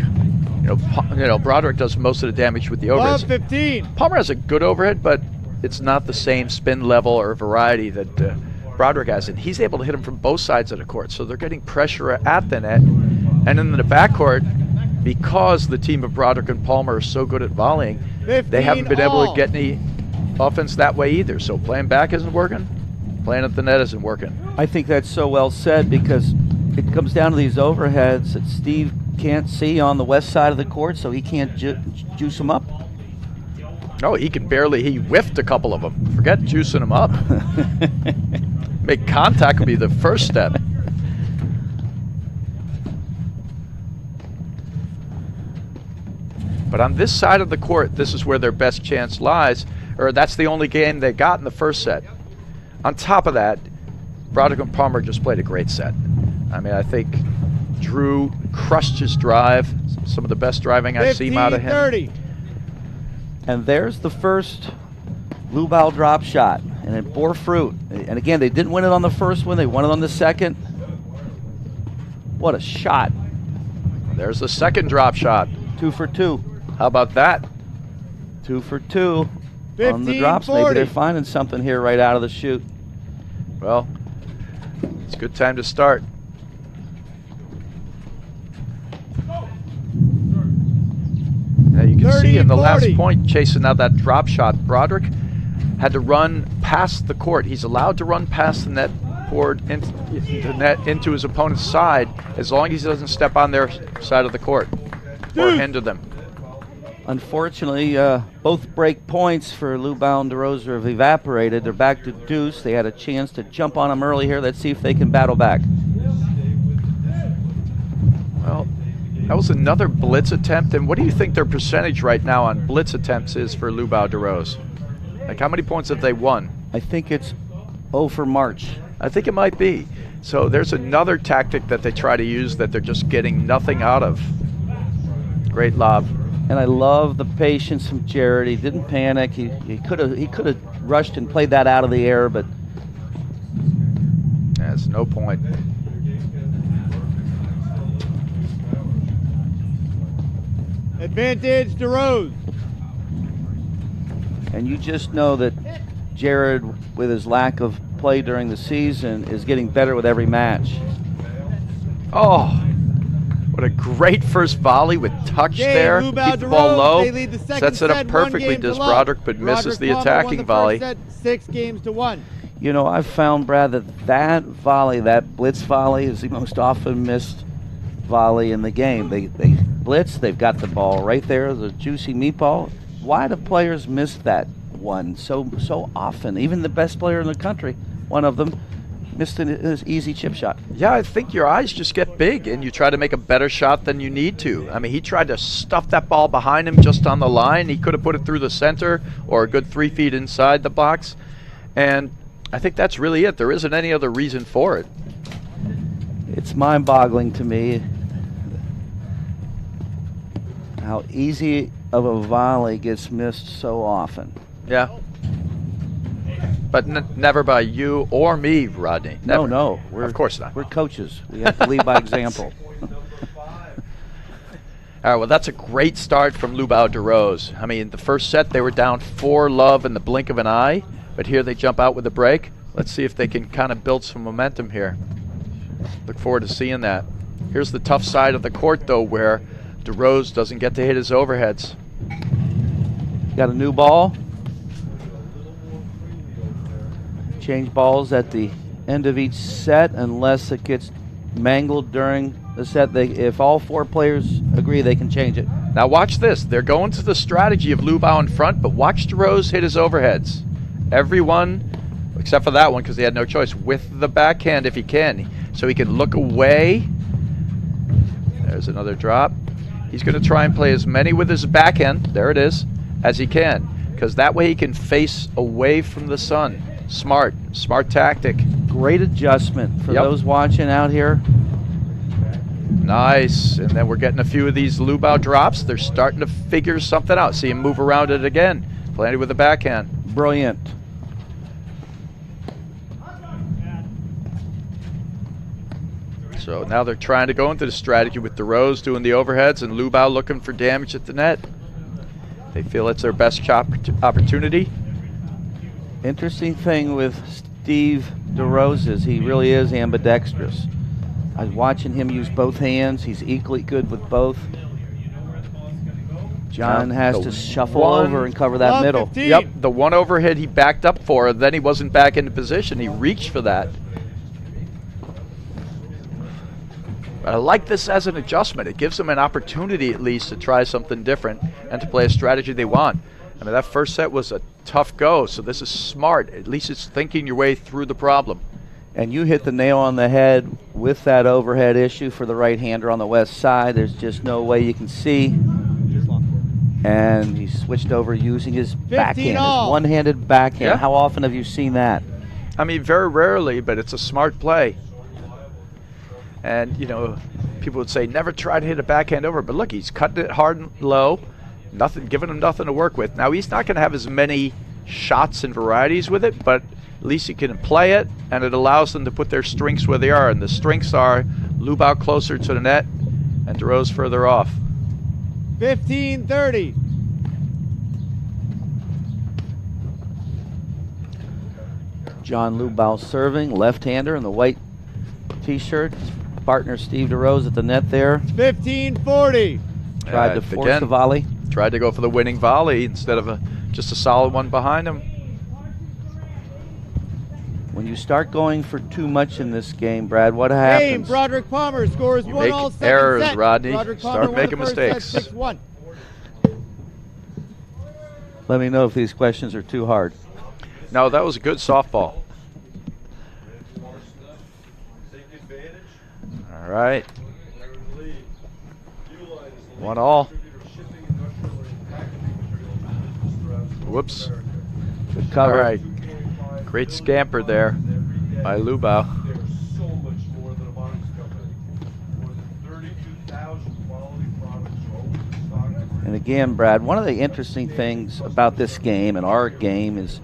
Broderick does most of the damage with the overheads. 15. Palmer has a good overhead, but it's not the same spin level or variety that Broderick has, and he's able to hit him from both sides of the court. So they're getting pressure at the net. And in the backcourt, because the team of Broderick and Palmer are so good at volleying, they haven't been able to get any offense that way either. So playing back isn't working, playing at the net isn't working. I think that's so well said, because it comes down to these overheads that Steve can't see on the west side of the court, so he can't juice them up. No, he whiffed a couple of them. Forget juicing them up. Make contact would be the first step. But on this side of the court, this is where their best chance lies, or that's the only game they got in the first set. On top of that, Broderick and Palmer just played a great set. I mean, I think Drew crushed his drive, some of the best driving I've seen out of him. 30. And there's the first Liubao drop shot. and it bore fruit. And again, they didn't win it on the first one. They won it on the second. What a shot. There's the second drop shot. 2 for 2. How about that? 2 for 2 on the 15, drops. 40. Maybe they're finding something here right out of the chute. Well, it's a good time to start. Now you can 30, see in the 40. last point, chasing out that drop shot, Broderick had to run past the court. He's allowed to run past the net board into his opponent's side as long as he doesn't step on their side of the court or hinder them. Unfortunately, both break points for Liubao and DeRosa have evaporated. They're back to deuce. They had a chance to jump on them early here. Let's see if they can battle back. Well, that was another blitz attempt. And what do you think their percentage right now on blitz attempts is for Liubao DeRosa? Like, how many points have they won? I think it's 0 for March. I think it might be. So there's another tactic that they try to use that they're just getting nothing out of. Great lob. And I love the patience from Jared. He didn't panic. He could have rushed and played that out of the air, but That's no point. Advantage DeRose. and you just know that Jared, with his lack of play during the season, is getting better with every match. Oh, what a great first volley with touch there. Liubao Keep the ball low. They lead the second Sets it set, up perfectly, 1 game does to love. Broderick, but misses the attacking volley. Set, 6 games to 1. You know, I've found, Brad, that volley, that blitz volley, is the most often missed volley in the game. They blitz, they've got the ball right there, the juicy meatball. Why do players miss that one so often? Even the best player in the country, one of them, missed an easy chip shot. Yeah, I think your eyes just get big and you try to make a better shot than you need to. I mean, he tried to stuff that ball behind him just on the line. He could have put it through the center or a good 3 feet inside the box. And I think that's really it. There isn't any other reason for it. It's mind-boggling to me how easy of a volley gets missed so often. Yeah. But never by you or me, Rodney. Never. No, of course not. We're coaches. We have to lead by example. All right, well, that's a great start from Liubao DeRosa. I mean, the first set they were down 4-love in the blink of an eye, but here they jump out with a break. Let's see if they can kind of build some momentum here. Look forward to seeing that. Here's the tough side of the court, though, where DeRosa doesn't get to hit his overheads. Got a new ball. Change balls at the end of each set unless it gets mangled during the set. If all 4 players agree, they can change it. Now watch this. They're going to the strategy of Liubao in front, but watch DeRosa hit his overheads. Everyone, except for that one because he had no choice, with the backhand if he can. So he can look away. There's another drop. He's going to try and play as many with his backhand, there it is, as he can, because that way he can face away from the sun. Smart tactic. Great adjustment for those watching out here. Nice. And then we're getting a few of these Liubao drops. They're starting to figure something out. See him move around it again. Playing with the backhand. Brilliant. So now they're trying to go into the strategy with DeRosa doing the overheads and Liubao looking for damage at the net. They feel it's their best opportunity. Interesting thing with Steve DeRosa is he really is ambidextrous. I was watching him use both hands. He's equally good with both. John has to shuffle over and cover that middle. 15. Yep, the one overhead he backed up for, then he wasn't back into position. He reached for that. I like this as an adjustment. It gives them an opportunity at least to try something different and to play a strategy they want. I mean, that first set was a tough go, so this is smart. At least it's thinking your way through the problem. And you hit the nail on the head with that overhead issue for the right-hander on the west side. There's just no way you can see. And he switched over using his backhand, his one-handed backhand. Yeah. How often have you seen that? I mean, very rarely, but it's a smart play. And, you know, people would say never try to hit a backhand over, but look, he's cutting it hard and low, nothing, giving him nothing to work with. Now, he's not going to have as many shots and varieties with it, but at least you can play it, and it allows them to put their strengths where they are. And the strengths are Liubao closer to the net and DeRose further off. 15-30. John Liubao serving, left-hander in the white T-shirt. Partner Steve DeRose at the net there. 15-40. Tried to force the volley. Tried to go for the winning volley instead of just a solid one behind him. When you start going for too much in this game, Brad, what happens? Game, Broderick Palmer scores You one make all second errors, set. Rodney. Broderick Start Palmer won making the first set, mistakes. 6-1. Let me know if these questions are too hard. No, that was a good softball. All right. 1-all. Whoops. Good cover. All right. Great scamper there by Liubao. And again, Brad, one of the interesting things about this game and our game is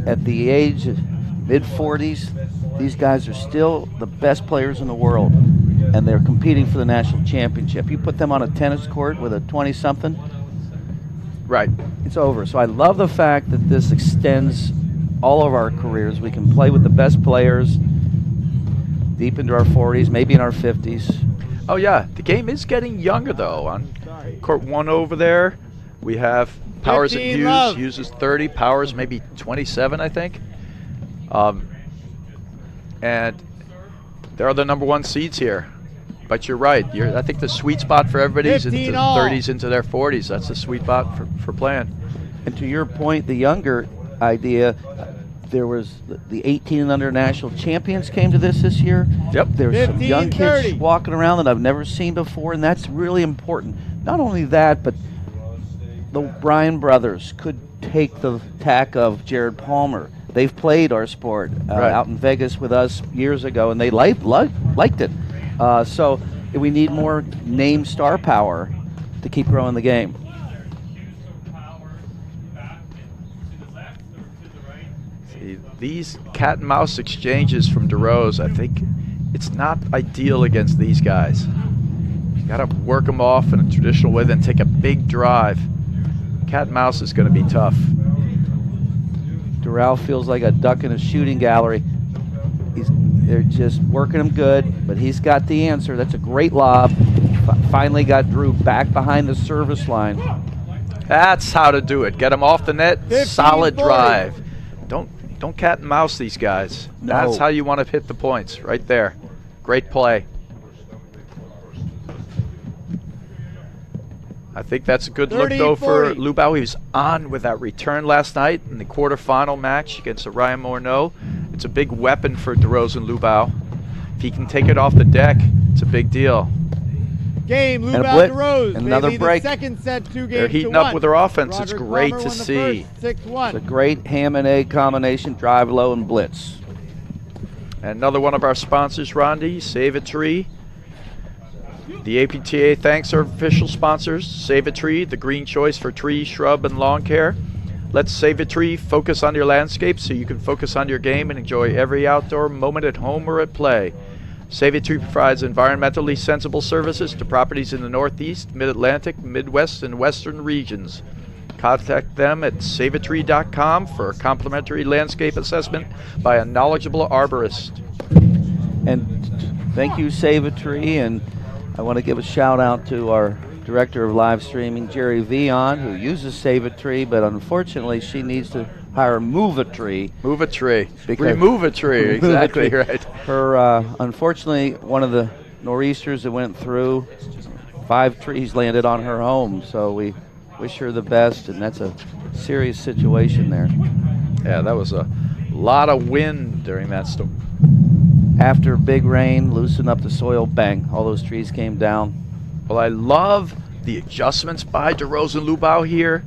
at the age of mid-40s, these guys are still the best players in the world, and they're competing for the national championship. You put them on a tennis court with a 20-something, Right. it's over. So I love the fact that this extends all of our careers. We can play with the best players deep into our 40s, maybe in our 50s. Oh, yeah. The game is getting younger, though. On court 1 over there, we have Powers and 15 Hughes. love. Hughes is 30. Powers maybe 27, I think. And they're the number 1 seeds here. But you're right. I think the sweet spot for everybody is into 15 the all. 30s into their 40s. That's the sweet spot for playing. And to your point, the younger idea, there was the 18 and under national champions came to this year. Yep. There's some young 15-30. kids walking around that I've never seen before, and that's really important. Not only that, but the Bryan brothers could take the tack of Jared Palmer. They've played our sport Right. out in Vegas with us years ago, and they liked it. So we need more name star power to keep growing the game. See, these cat and mouse exchanges from DeRose, I think it's not ideal against these guys. You got to work them off in a traditional way, then take a big drive. Cat and mouse is going to be tough. Doral feels like a duck in a shooting gallery. They're just working him good, but he's got the answer. That's a great lob. Finally got Drew back behind the service line. That's how to do it. Get them off the net. 15-40. Solid drive. Don't cat and mouse these guys. No. That's how you want to hit the points, right there. Great play. I think that's a good look, though, for 30-40. Liubao. He was on with that return last night in the quarterfinal match against Ryan Morneau. It's a big weapon for DeRose and Liubao. If he can take it off the deck, it's a big deal. Game, And a Liubao blitz, DeRose. and another They lead break. The second set, 2 games They're heating to up 1. with their offense. It's Broderick great Palmer to won the see. first, 6-1. It's a great ham and egg combination, drive low and blitz. And another one of our sponsors, Rondi, Save a Tree. The APTA thanks our official sponsors, Save a Tree, the green choice for tree, shrub, and lawn care. Let's save a tree, focus on your landscape so you can focus on your game and enjoy every outdoor moment at home or at play. Save a Tree provides environmentally sensible services to properties in the Northeast, Mid-Atlantic, Midwest, and Western regions. Contact them at saveatree.com for a complimentary landscape assessment by a knowledgeable arborist. And thank you, Save a Tree, and I want to give a shout out to our director of live streaming, Jerry Vion, who uses Save a Tree, but unfortunately she needs to hire Move a Tree. Move a tree. Because- Remove a tree. Remove a Exactly tree. right. Her, unfortunately, one of the nor'easters that went through, 5 trees landed on her home, so we wish her the best, and that's a serious situation there. Yeah, that was a lot of wind during that storm. After big rain, loosen up the soil, bang, all those trees came down. Well, I love the adjustments by DeRose and Liubao here.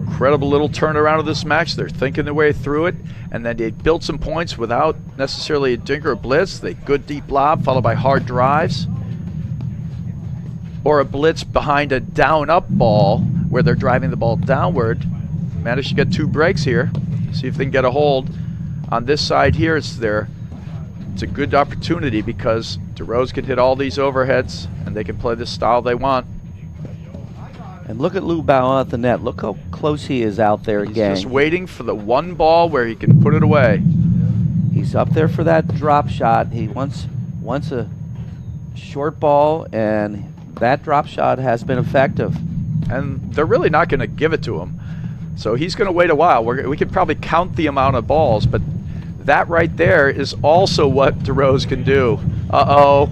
Incredible little turnaround of this match. They're thinking their way through it, and then they built some points without necessarily a dink or a blitz. They good deep lob followed by hard drives, or a blitz behind a down-up ball where they're driving the ball downward. managed to get 2 breaks here. See if they can get a hold. On this side here, it's a good opportunity because DeRose can hit all these overheads and they can play the style they want. And look at Liubao at the net. Look how close he is out there again. He's just waiting for the one ball where he can put it away. He's up there for that drop shot. He wants a short ball, and that drop shot has been effective. And they're really not going to give it to him. So he's going to wait a while. We could probably count the amount of balls, but that right there is also what DeRose can do. Uh-oh.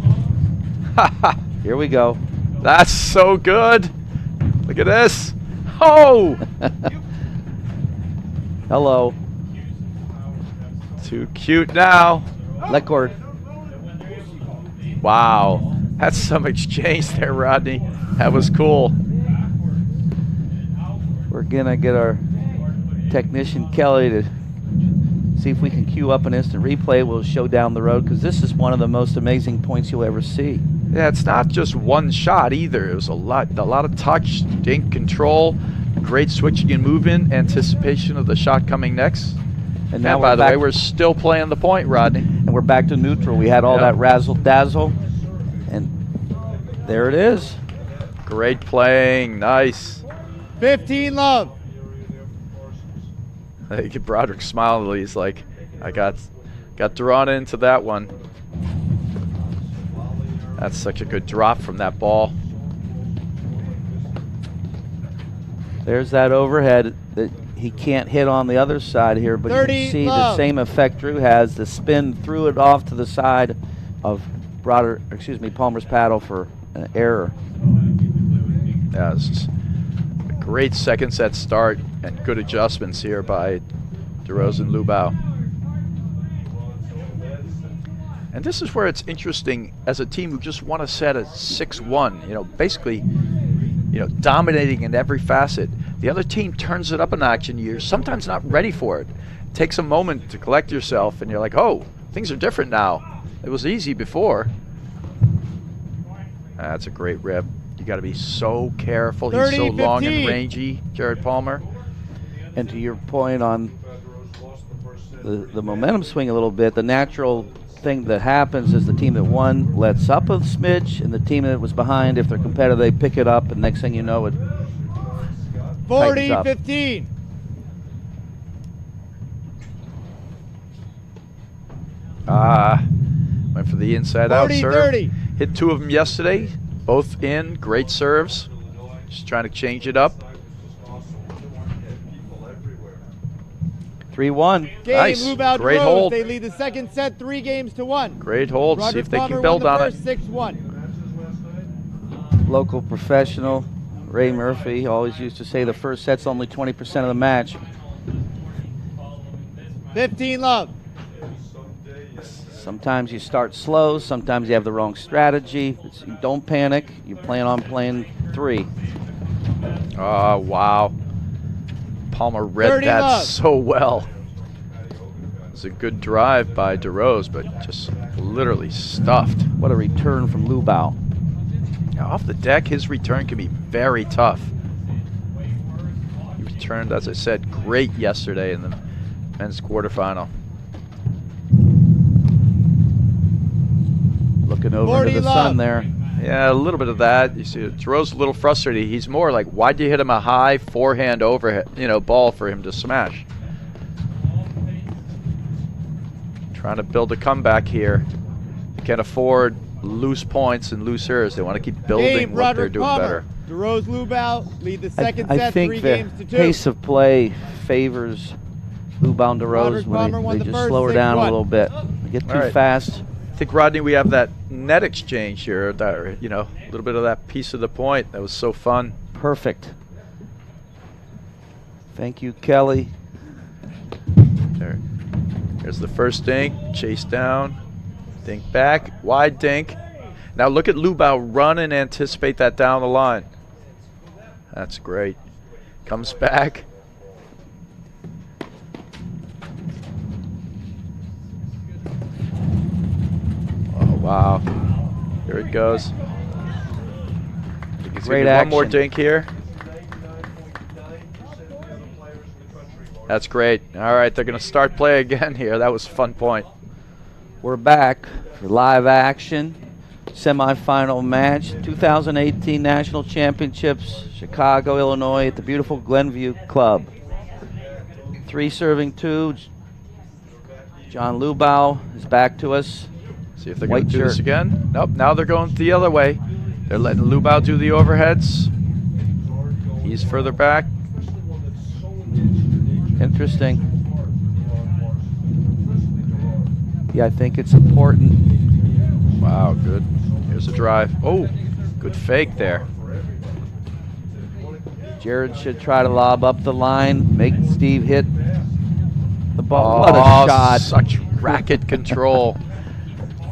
Here we go. That's so good. Look at this. Oh! Hello. Too cute now. Let cord. Wow. That's some exchange there, Rodney. That was cool. We're going to get our technician, Kelly, to see if we can queue up an instant replay. We'll show down the road because this is one of the most amazing points you'll ever see. Yeah, it's not just one shot either. It was a lot of touch, dink, control, great switching and movement, anticipation of the shot coming next. And now, by the way, we're still playing the point, Rodney. And we're back to neutral. We had all that razzle-dazzle, and there it is. Great playing, nice. 15 love. I think Broderick smiled. He's like, I got drawn into that one. That's such a good drop from that ball. There's that overhead that he can't hit on the other side here, but you can see the same effect Drew has. The spin threw it off to the side of Palmer's paddle for an error. Yeah, this is a great second set start and good adjustments here by DeRose and Liubao. And this is where it's interesting as a team who just won a set at 6-1, basically, dominating in every facet. The other team turns it up a notch and you're sometimes not ready for it. It takes a moment to collect yourself and you're like, oh, things are different now. It was easy before. That's a great rip. You got to be so careful. He's so long and rangy, Jared Palmer. And to your point on the momentum swing a little bit, the natural thing that happens is the team that won lets up a smidge, and the team that was behind, if they're competitive, they pick it up, and next thing you know, it 40-15. Went for the inside out serve. 30. Hit 2 of them yesterday, both in, great serves. Just trying to change it up. 3-1. Nice. Liubao Great DeRose. hold. They lead the second set 3-1. Great hold. See if they can build on it. 6-1. Local professional Ray Murphy always used to say the first set's only 20% of the match. 15 love. Sometimes you start slow, sometimes you have the wrong strategy. Don't panic. You plan on playing 3. Oh, wow. Palmer read that love. so well. It was a good drive by DeRose, but just literally stuffed. What a return from Liubao. Now, off the deck, his return can be very tough. He returned, as I said, great yesterday in the men's quarterfinal. Looking over into the sun there. Yeah, a little bit of that. You see, DeRose a little frustrated. He's more like, why'd you hit him a high forehand overhead, ball for him to smash? Trying to build a comeback here. Can't afford loose points and loose errors. They want to keep building what they're doing better. DeRose Liubao lead the second I set think 3 the games to 2. pace of play favors Liubao and DeRose when they just slow her down a little bit. They get too fast. I think, Rodney, we have that net exchange here. That, a little bit of that piece of the point. That was so fun. Perfect. Thank you, Kelly. There's the first dink. Chase down. Dink back. Wide dink. Now look at Liubao run and anticipate that down the line. That's great. Comes back. Wow. Here it goes. Great action. One more dink here. That's great. All right, they're going to start play again here. That was a fun point. We're back for live action. Semifinal match, 2018 National Championships, Chicago, Illinois, at the beautiful Glenview Club. 3 serving 2. John Liubao is back to us. See if they're going to do this again. Nope, now they're going the other way. They're letting Liubao do the overheads. He's further back. Interesting. Yeah, I think it's important. Wow, good. Here's a drive. Oh, good fake there. Jared should try to lob up the line, make Steve hit the ball. Oh, What a shot. Such racket control.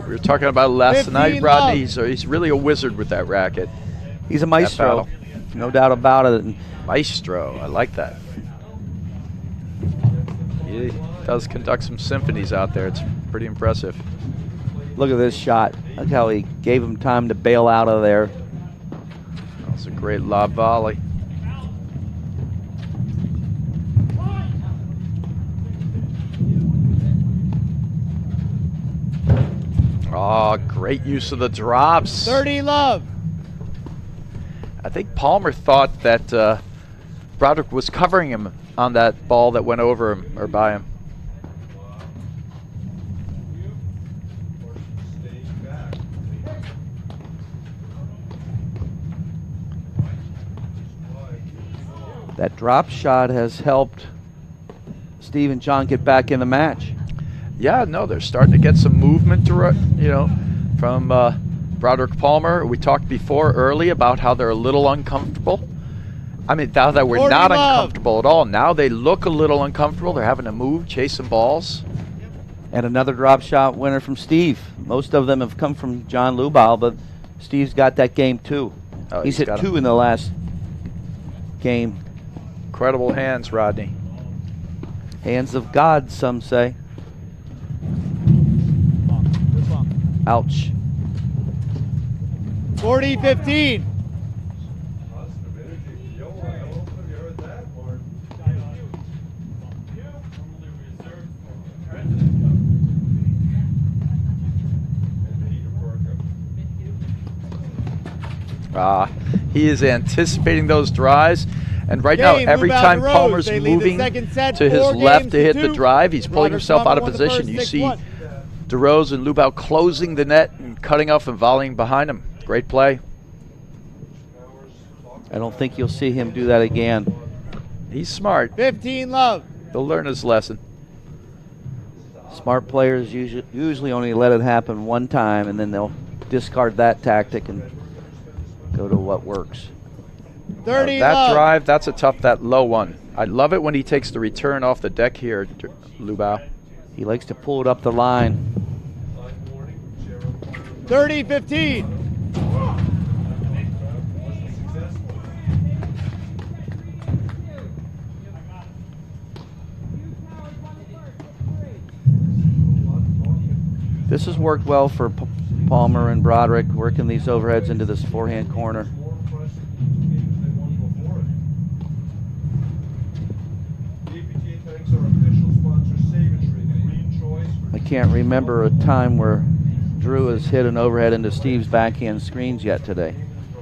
We were talking about it last night, Rodney. He's really a wizard with that racket. He's a maestro, no doubt about it. Maestro, I like that. He does conduct some symphonies out there. It's pretty impressive. Look at this shot. Look how he gave him time to bail out of there. That's a great lob volley. Oh, great use of the drops. 30 love. I think Palmer thought that Broderick was covering him on that ball that went over him or by him. That drop shot has helped Steve and John get back in the match. Yeah, no, they're starting to get some movement, from Broderick Palmer. We talked before early about how they're a little uncomfortable. I mean, now that we're not uncomfortable at all, now they look a little uncomfortable. They're having to move, chase some balls. And another drop shot winner from Steve. Most of them have come from John Liubao, but Steve's got that game too. Oh, he's hit 2 in the last game. Incredible hands, Rodney. Hands of God, some say. Ouch. 40-15. He is anticipating those drives. And right now, every time Palmer's moving to his left to hit the drive, he's pulling himself out of position. You see DeRose and Liubao closing the net and cutting off and volleying behind him. Great play. I don't think you'll see him do that again. He's smart. 15 love. He'll learn his lesson. Smart players usually only let it happen one time, and then they'll discard that tactic and go to what works. 30 that love. drive, that's a tough, that low one. I love it when he takes the return off the deck here, Liubao. He likes to pull it up the line. 30-15. This has worked well for Palmer and Broderick, working these overheads into this forehand corner. I can't remember a time where Drew has hit an overhead into Steve's backhand screens yet today.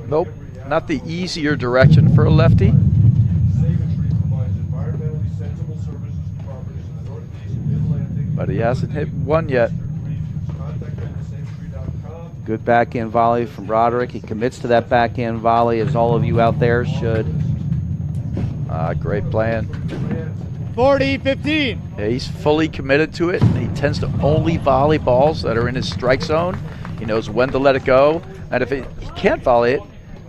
Nope, not the easier direction for a lefty. But he hasn't hit one yet. Good backhand volley from Broderick. He commits to that backhand volley, as all of you out there should. Great plan. 40-15. Yeah, he's fully committed to it. He tends to only volley balls that are in his strike zone. He knows when to let it go. And if he can't volley it,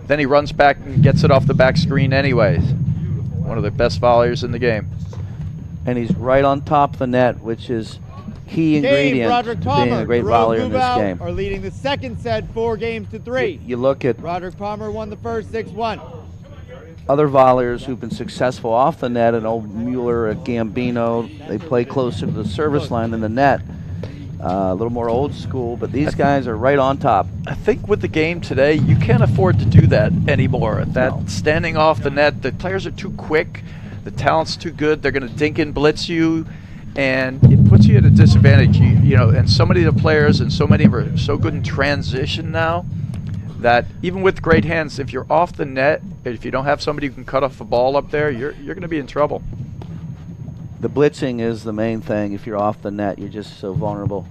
then he runs back and gets it off the back screen anyways. One of the best volleyers in the game. And he's right on top of the net, which is key ingredient to being a great volleyer in this game. Are leading the second set 4-3. You look at Broderick Palmer won the first 6-1. Other volleyers who've been successful off the net, an old Mueller, a Gambino, they play closer to the service line than the net. A little more old school, but these guys are right on top. I think with the game today, you can't afford to do that anymore. Standing off the net, the players are too quick. The talent's too good. They're going to dink and blitz you, and it puts you at a disadvantage. You know, and so many of the players and so many of them are so good in transition now that even with great hands, if you're off the net, if you don't have somebody who can cut off a ball up there, you're going to be in trouble. The blitzing is the main thing. If you're off the net, you're just so vulnerable.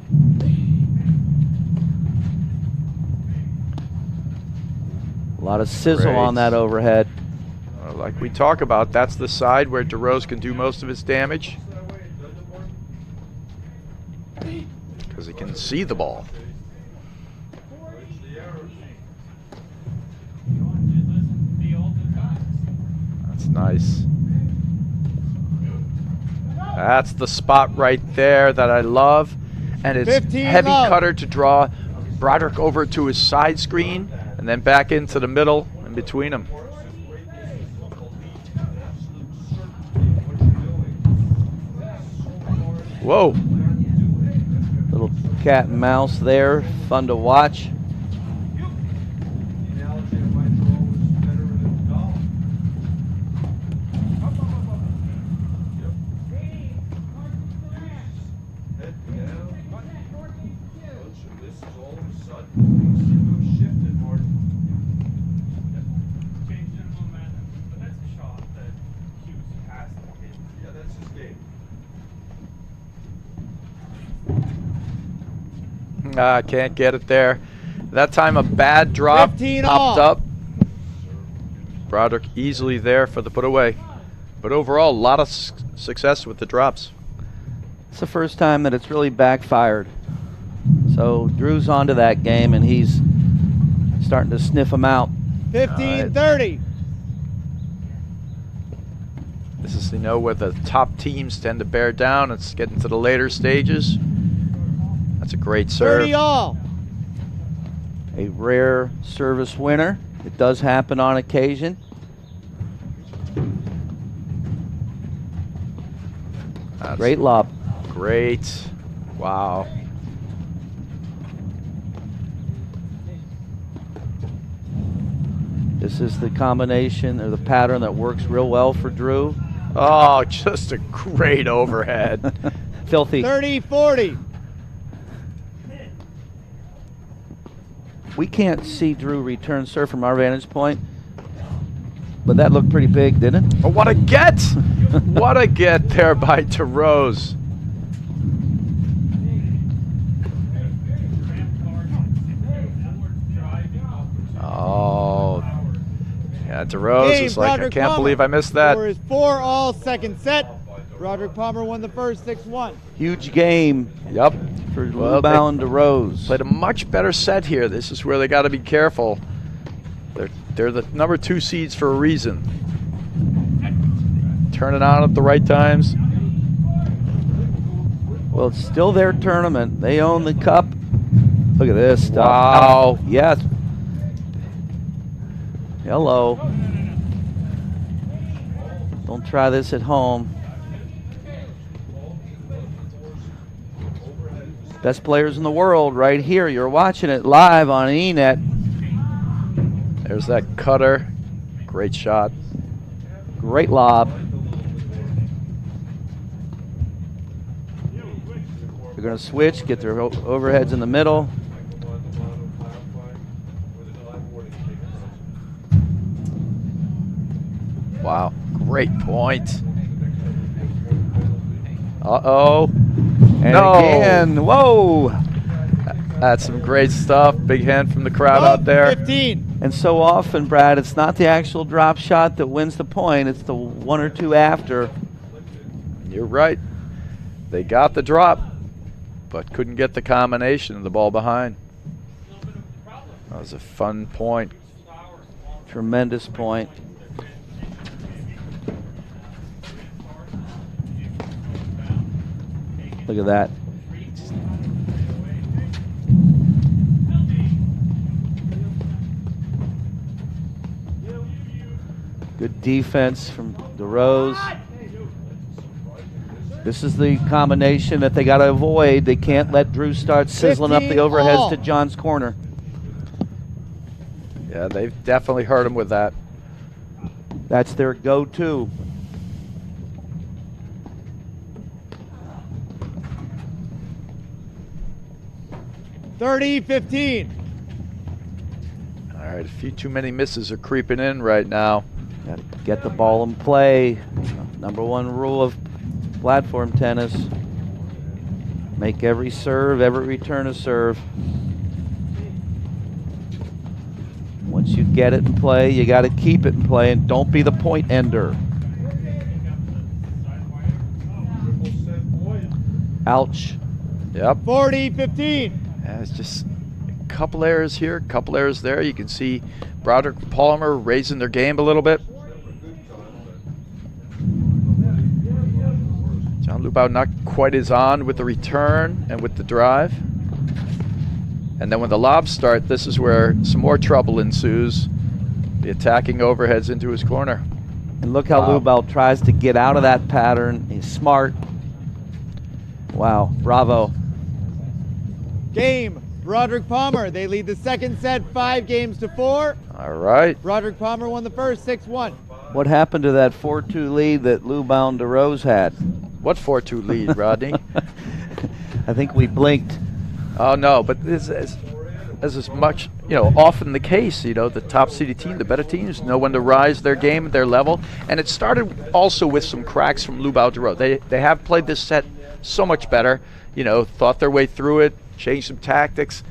A lot of sizzle on that overhead. Like we talk about, that's the side where DeRose can do most of his damage because he can see the ball. That's nice. That's the spot right there that I love. And it's heavy cutter to draw Broderick over to his side screen and then back into the middle in between them. Whoa. Little cat and mouse there. Fun to watch. Can't get it there. That time a bad drop popped up. Broderick easily there for the put away. But overall, a lot of success with the drops. It's the first time that it's really backfired. So Drew's onto that game, and he's starting to sniff them out. 15-30. This is, you know, where the top teams tend to bear down. It's getting to the later stages. That's a great serve. 30 all. A rare service winner. It does happen on occasion. That's great lob. Great. Wow. This is the combination or the pattern that works real well for Drew. Oh, just a great overhead. Filthy. 30-40. We can't see Drew return serve from our vantage point, but that looked pretty big, didn't it? Oh, what a get! What a get there by DeRose. Oh, yeah, DeRose is like, I can't believe I missed that. For his 4-all second set, Broderick Palmer won the first 6-1. Huge game. Yep. For Liubao and DeRose. Played a much better set here. This is where they got to be careful. They're the number 2 seeds for a reason. Turn it on at the right times. Well, it's still their tournament. They own the cup. Look at this stuff. Wow. Yes. Hello. Don't try this at home. Best players in the world right here. You're watching it live on ENET. There's that cutter. Great shot. Great lob. They're going to switch, get their overheads in the middle. Wow, great point. Uh-oh. And no. again, whoa. That's some great stuff. Big hand from the crowd out there. 15. And so often, Brad, it's not the actual drop shot that wins the point. It's the one or two after. You're right. They got the drop, but couldn't get the combination of the ball behind. That was a fun point. Tremendous point. Look at that. Good defense from DeRose. This is the combination that they got to avoid. They can't let Drew start sizzling up the overheads to John's corner. Yeah, they've definitely hurt him with that. That's their go-to. 30-15. All right, a few too many misses are creeping in right now. Got to get the ball in play. Number one rule of platform tennis. Make every serve, every return a serve. Once you get it in play, you got to keep it in play and don't be the point ender. Ouch. Yep. 40-15. Yeah, it's just a couple errors here, a couple errors there. You can see Broderick and Palmer raising their game a little bit. John Liubao not quite as on with the return and with the drive. And then when the lobs start, this is where some more trouble ensues. The attacking overheads into his corner. And look how Liubao tries to get out of that pattern. He's smart. Wow, bravo. Game. Broderick Palmer. They lead the second set 5-4. All right. Broderick Palmer won the first 6-1. What happened to that 4-2 lead that Liubao and DeRose had? What 4-2 lead, Rodney? I think we blinked. Oh, no, but as is much, often the case, the top seeded team, the better teams know when to rise their game, their level. And it started also with some cracks from Liubao DeRose. They have played this set so much better, thought their way through it, changed some tactics.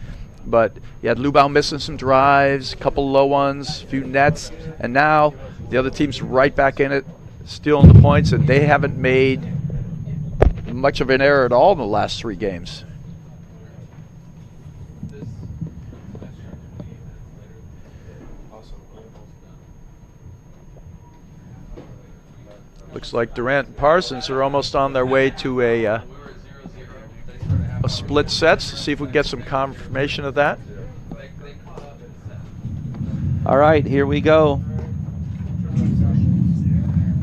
But you had Liubao missing some drives, a couple low ones, a few nets. And now the other team's right back in it, stealing the points, and they haven't made much of an error at all in the last 3 games. Looks like Randt and Parsons are almost on their way to a split sets. See if we can get some confirmation of that. All right, here we go.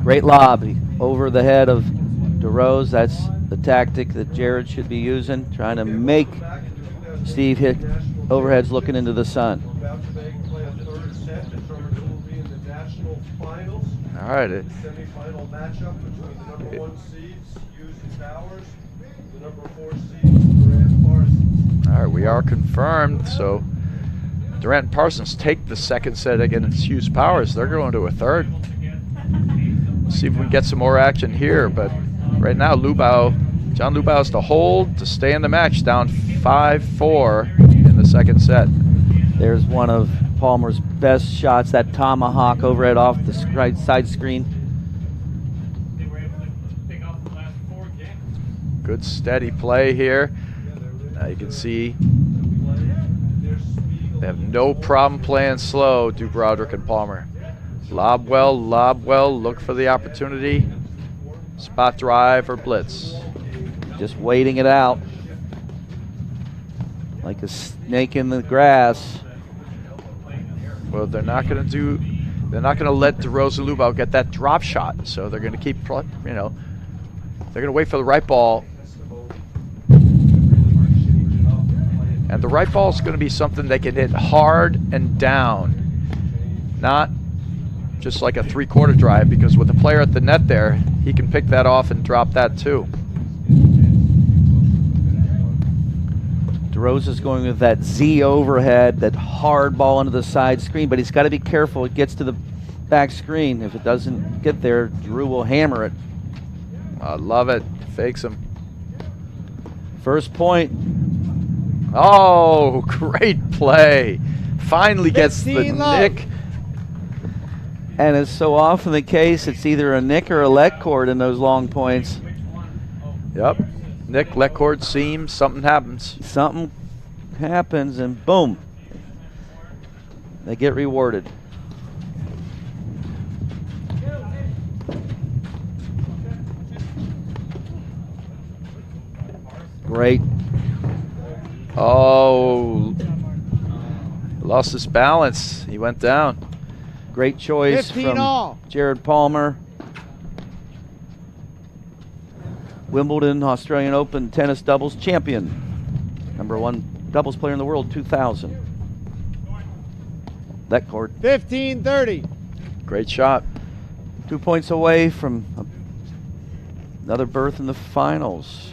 Great lob over the head of DeRose. That's the tactic that Jared should be using, trying to make Steve hit overheads looking into the sun. All right. Semi-final matchup between the number 1 seeds, Hughes and Towers, the number 4 seeds, Randt and Parsons. All right, we are confirmed. So Randt and Parsons take the second set against Hughes Powers. They're going to a third. See if we can get some more action here. But right now, John Liubao has to hold to stay in the match, down 5-4 in the second set. There's one of Palmer's best shots, that tomahawk overhead off the right side screen. Good steady play here. Now you can see they have no problem playing slow, do Broderick and Palmer. Lob well, look for the opportunity. Spot drive or blitz. Just waiting it out. Like a snake in the grass. Well, they're not going to let DeRose and Liubao get that drop shot. So they're going to keep, they're going to wait for the right ball. And the right ball is going to be something they can hit hard and down. Not just like a 3/4 drive, because with the player at the net there, he can pick that off and drop that too. DeRose is going with that Z overhead, that hard ball into the side screen, but he's got to be careful. It gets to the back screen. If it doesn't get there, Drew will hammer it. I love it. Fakes him. First point. Oh, great play. Finally gets the nick. And as so often the case, it's either a nick or a let cord in those long points. Yep. Nick, let cord, seam, something happens. Something happens and boom. They get rewarded. Great. Oh, lost his balance. He went down. Great choice 15 from all. Jared Palmer. Wimbledon Australian Open tennis doubles champion. #1 doubles player in the world, 2000. That court. 15-30. Great shot. 2 points away from another berth in the finals.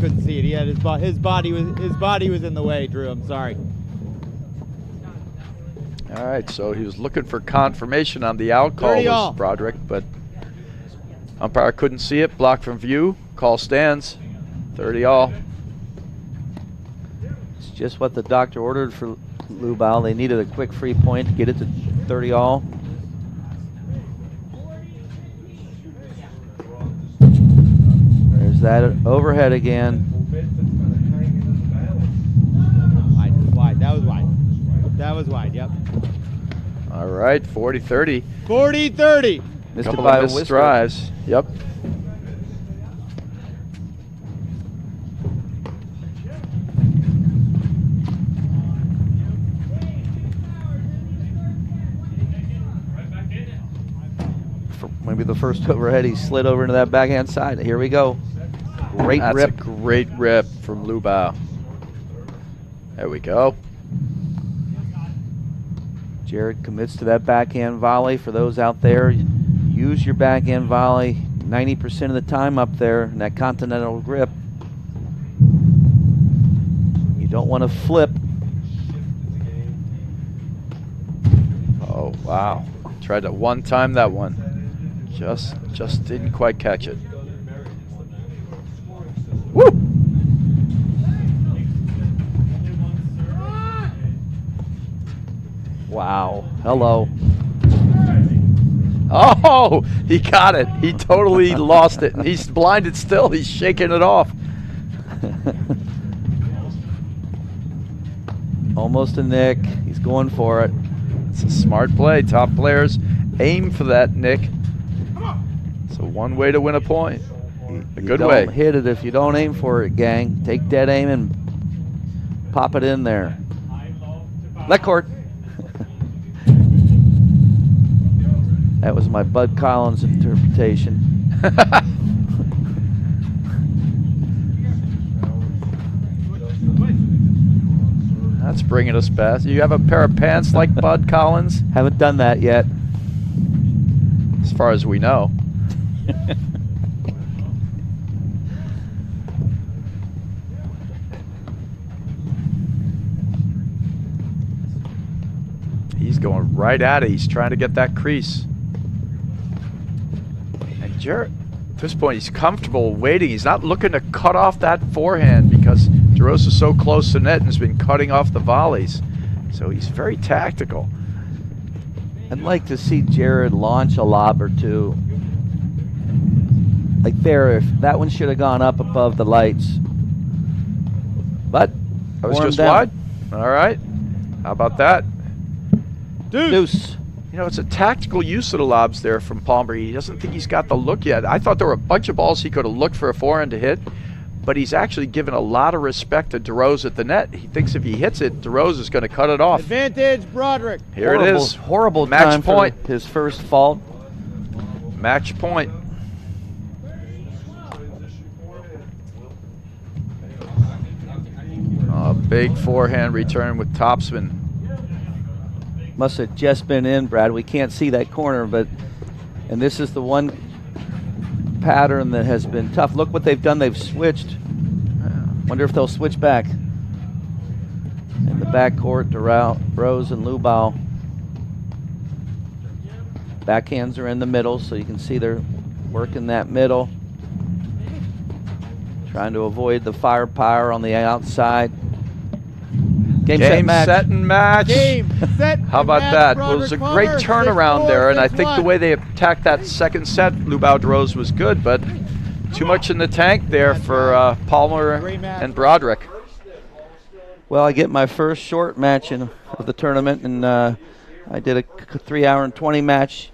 couldn't see it. He had his body was in the way, Drew. I'm sorry. All right, so he was looking for confirmation on the out call, 30 all. was Broderick, but umpire couldn't see it, blocked from view. Call stands, 30 all. It's just what the doctor ordered for Liubao. They needed a quick free point to get it to 30 all. There's that overhead again. Wide. That was wide. That was wide, yep. All right, 40-30. 40-30. Missed it Couple by a of missed whisper. drives. Yep. Maybe the first overhead, he slid over into that backhand side. Here we go. Great That's rip. a great rip from Liubao. There we go. Jared commits to that backhand volley. For those out there, use your backhand volley 90% of the time up there in that continental grip. You don't want to flip. Oh, wow. Tried to one-time that one. Just didn't quite catch it. Woo! Wow. Hello. Oh, he got it. He totally lost it. And he's blinded still. He's shaking it off. Almost a nick. He's going for it. It's a smart play. Top players aim for that nick. So one way to win a point. A You good don't way. hit it if you don't aim for it, gang. Take dead aim and pop it in there. Let court. That was my Bud Collins interpretation. That's bringing us past. You have a pair of pants like Bud Collins? Haven't done that yet. As far as we know. He's going right at it. He's trying to get that crease. And Jarrett, at this point, he's comfortable waiting. He's not looking to cut off that forehand because DeRosa is so close to net and has been cutting off the volleys. So he's very tactical. I'd like to see Jared launch a lob or two. Like there, if that one should have gone up above the lights. But That was wore him just down. wide. All right. How about that? Deuce. You know, it's a tactical use of the lobs there from Palmer. He doesn't think he's got the look yet. I thought there were a bunch of balls he could have looked for a forehand to hit, but he's actually given a lot of respect to DeRose at the net. He thinks if he hits it, DeRose is going to cut it off. Advantage, Broderick. Here it is. Horrible Match time point. for his first fault. Match point. A big forehand return with topspin. Must have just been in, Brad. We can't see that corner, and this is the one pattern that has been tough. Look what they've done. They've switched. Wonder if they'll switch back. In the backcourt, Rose and Liubao. Backhands are in the middle, so you can see they're working that middle. Trying to avoid the firepower on the outside. Game, set, match. Set, and match. Game, set, How about match, that? Broderick It was a Palmer, great turnaround 6-4, there, and I think the 6-1. way they attacked that second set, Liubao DeRose was good, but too much in the tank there for Palmer Great match. and Broderick. Well, I get my first short match of the tournament, and I did a 3 hour and 20 minute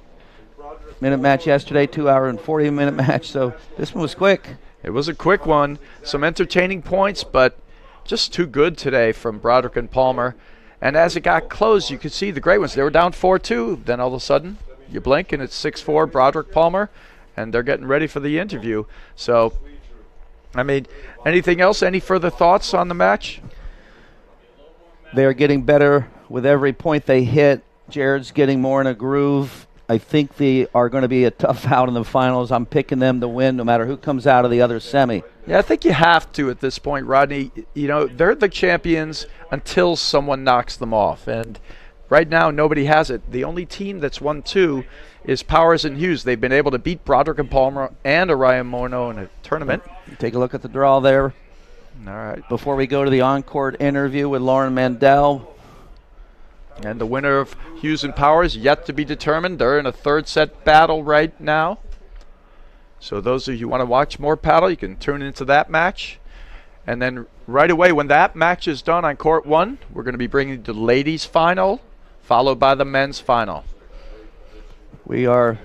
match yesterday, 2 hour and 40 minute match, so this one was quick. It was a quick one. Some entertaining points, but just too good today from Broderick and Palmer. And as it got close, you could see the great ones. They were down 4-2. Then all of a sudden, you blink and it's 6-4 Broderick Palmer, and they're getting ready for the interview. So, I mean, anything else? Any further thoughts on the match? They're getting better with every point they hit. Jared's getting more in a groove. I think they are going to be a tough out in the finals. I'm picking them to win no matter who comes out of the other semi. Yeah, I think you have to at this point, Rodney. You know, they're the champions until someone knocks them off. And right now, nobody has it. The only team that's won 2 is Powers and Hughes. They've been able to beat Broderick and Palmer and Orion Morneau in a tournament. Take a look at the draw there. All right. Before we go to the on-court interview with Lauren Mandel. And the winner of Hughes and Powers yet to be determined. They're in a third set battle right now. So those of you who want to watch more paddle, you can tune into that match. And then right away, when that match is done on court 1, we're going to be bringing the ladies' final, followed by the men's final. We are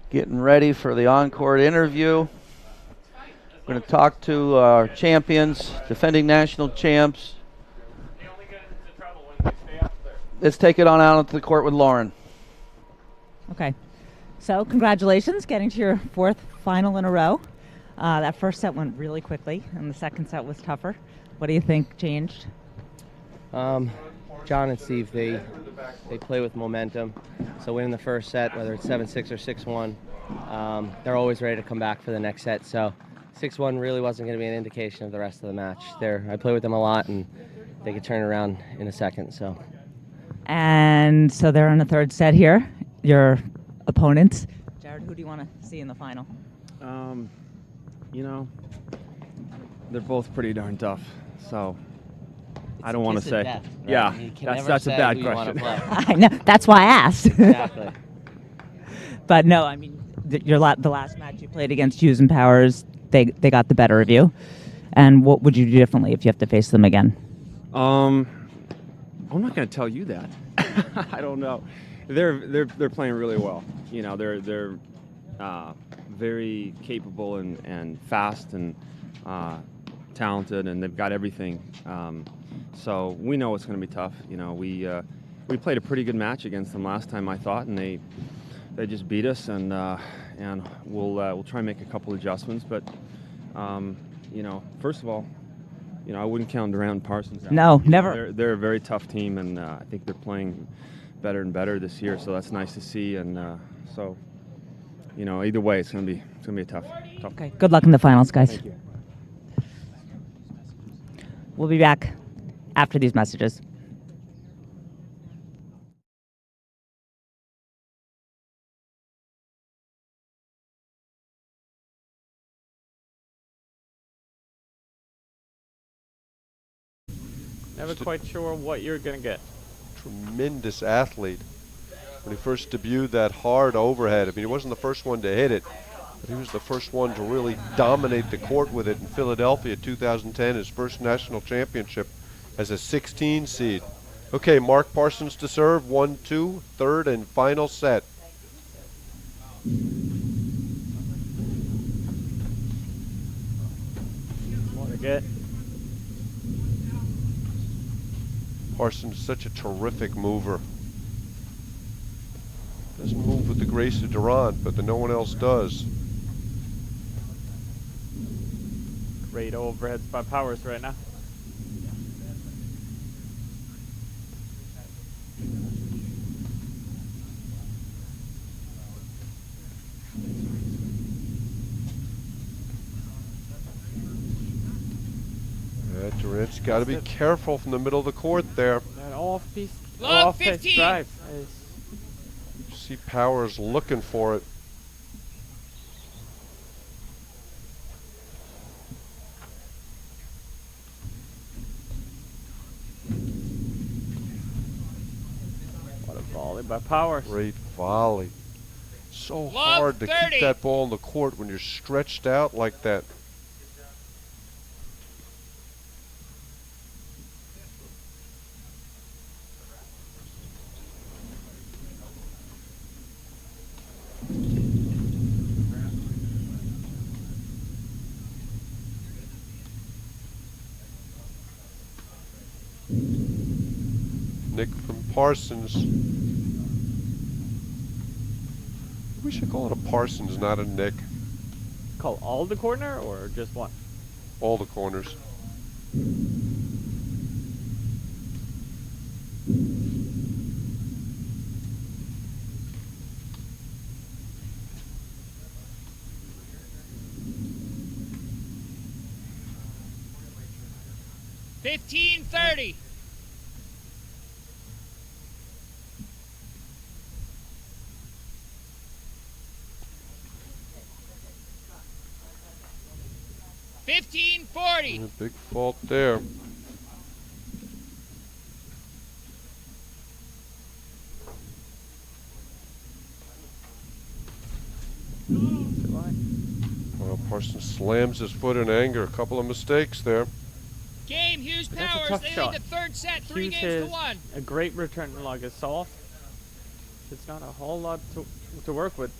getting ready for the on-court interview. We're going to talk to our champions, defending national champs. Let's take it on out into the court with Lauren. Okay. So congratulations, getting to your 4th final in a row. That first set went really quickly, and the second set was tougher. What do you think changed? John and Steve, they play with momentum. So winning the first set, whether it's 7-6 or 6-1, they're always ready to come back for the next set. So 6-1 really wasn't going to be an indication of the rest of the match. I play with them a lot, and they could turn around in a second. And so they're in a third set here, your opponents. Jared, who do you want to see in the final? You know, they're both pretty darn tough, so I don't want to say. Death, right? Yeah, that's a bad question. I know, that's why I asked. Exactly. But no, I mean, the last match you played against Hughes and Powers, they got the better of you. And what would you do differently if you have to face them again? I'm not going to tell you that. I don't know. They're playing really well. You know, they're very capable and fast and talented, and they've got everything. So we know it's going to be tough. You know, we played a pretty good match against them last time, I thought, and they just beat us. And we'll try and make a couple adjustments. But you know, first of all, you know, I wouldn't count Randt and Parsons out. No, never. They're a very tough team, and I think they're playing better and better this year. So that's nice to see. And so, you know, either way, it's gonna be a tough. Okay. Good luck in the finals, guys. Thank you. We'll be back after these messages. Never quite sure what you're going to get. Tremendous athlete. When he first debuted that hard overhead, I mean, he wasn't the first one to hit it, but he was the first one to really dominate the court with it in Philadelphia 2010, his first national championship as a 16 seed. Okay, Mark Parsons to serve, 1-2, third and final set. What to get? Parsons is such a terrific mover. Doesn't move with the grace of Durant, but no one else does. Great overheads by Powers right now. Durant's got to be careful from the middle of the court there. That off-piece drive. You see Powers looking for it. What a volley by Powers. Great volley. So hard to keep that ball in the court when you're stretched out like that. Nick from Parsons. We should call it a Parsons, not a Nick. Call all the corner or just one? All the corners. 15-30. Big fault there. Well, Parsons slams his foot in anger. A couple of mistakes there. Game, Hughes That's a Powers. tough They shot. lead the third set, 3 Hughes games to has 1. a great return log assault. It's not a whole lot to work with.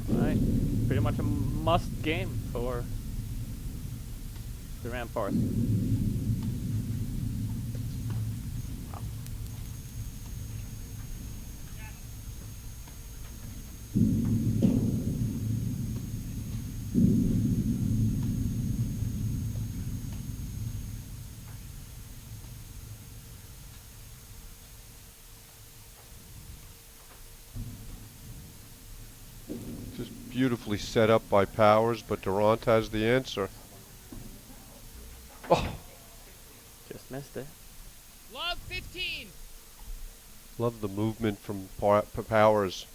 Right, pretty much a must game for the Randt Parsons. Just beautifully set up by Powers, but Randt has the answer. Oh, Just missed it. Love 15. love the movement from Powers.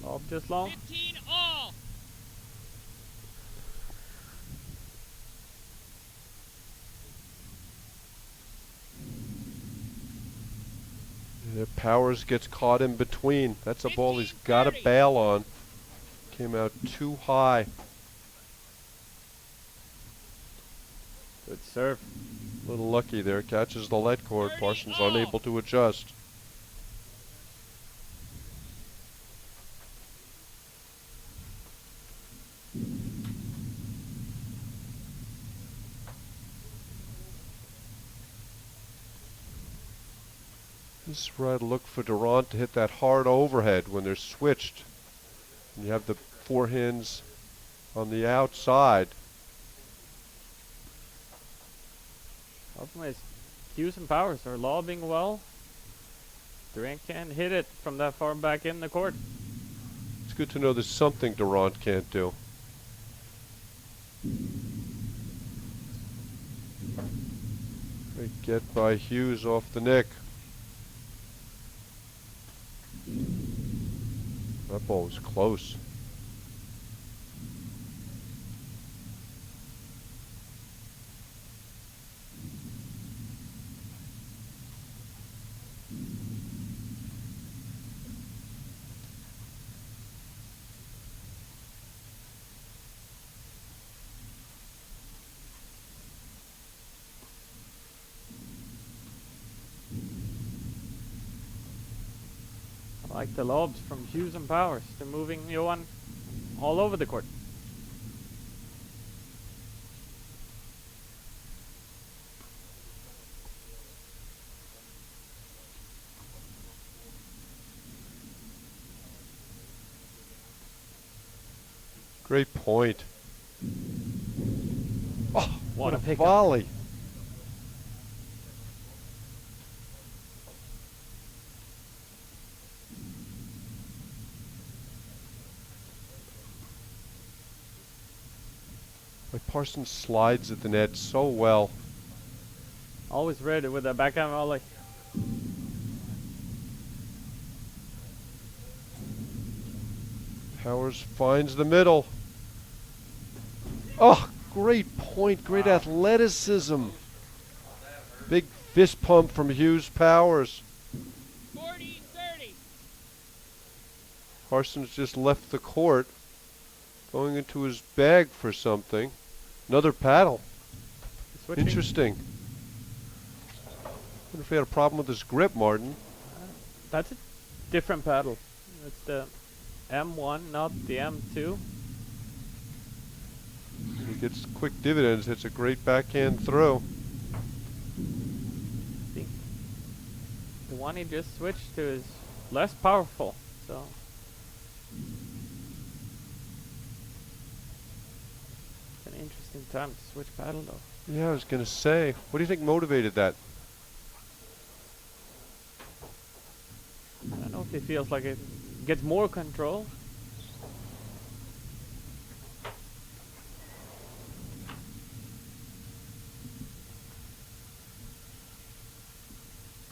Off just long. 15 all. Powers gets caught in between. That's a ball he's got to bail on. Came out too high. Good serve. A little lucky there. Catches the lead cord. Parsons unable to adjust. This is where I'd look for Randt to hit that hard overhead when they're switched. And you have the forehands on the outside. Problem is, Hughes and Powers are lobbing well. Durant can't hit it from that far back in the court. It's good to know there's something Randt can't do. Great get by Hughes off the nick. That ball was close. I like the lobs from Hughes and Powers. They're moving Johan all over the court. Great point. Oh, what a pickup. volley. Parsons slides at the net so well. Always ready with a backhand volley. Powers finds the middle. Oh, great point, great athleticism. Big fist pump from Hughes Powers. 40-30. Parsons just left the court, going into his bag for something. Another paddle. Switching. Interesting. Wonder if he had a problem with his grip, Martin. That's a different paddle. It's the M1, not the M2. He gets quick dividends. Hits a great backhand throw. The one he just switched to is less powerful, so it's an interesting time to switch paddle though. Yeah, I was going to say, what do you think motivated that? I don't know if he feels like it gets more control.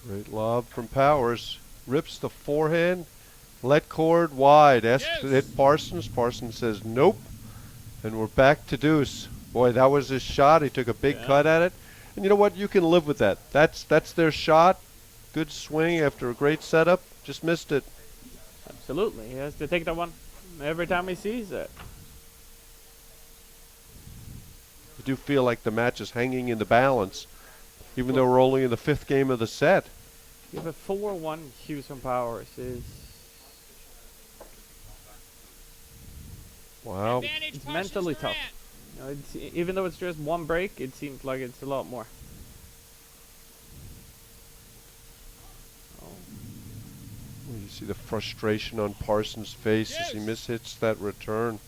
Great lob from Powers. Rips the forehand. Let cord wide. Asks to hit Parsons. Parsons says nope. And we're back to deuce. Boy, that was his shot. He took a big cut at it. And you know what? You can live with that. That's their shot. Good swing after a great setup. Just missed it. Absolutely. He has to take that one every time he sees it. I do feel like the match is hanging in the balance, even though we're only in the 5th game of the set. You have a 4-1 Hughes from Powers is Wow. it's mentally tough. You know, even though it's just one break, it seems like it's a lot more. You see the frustration on Parsons' face as he mishits that return.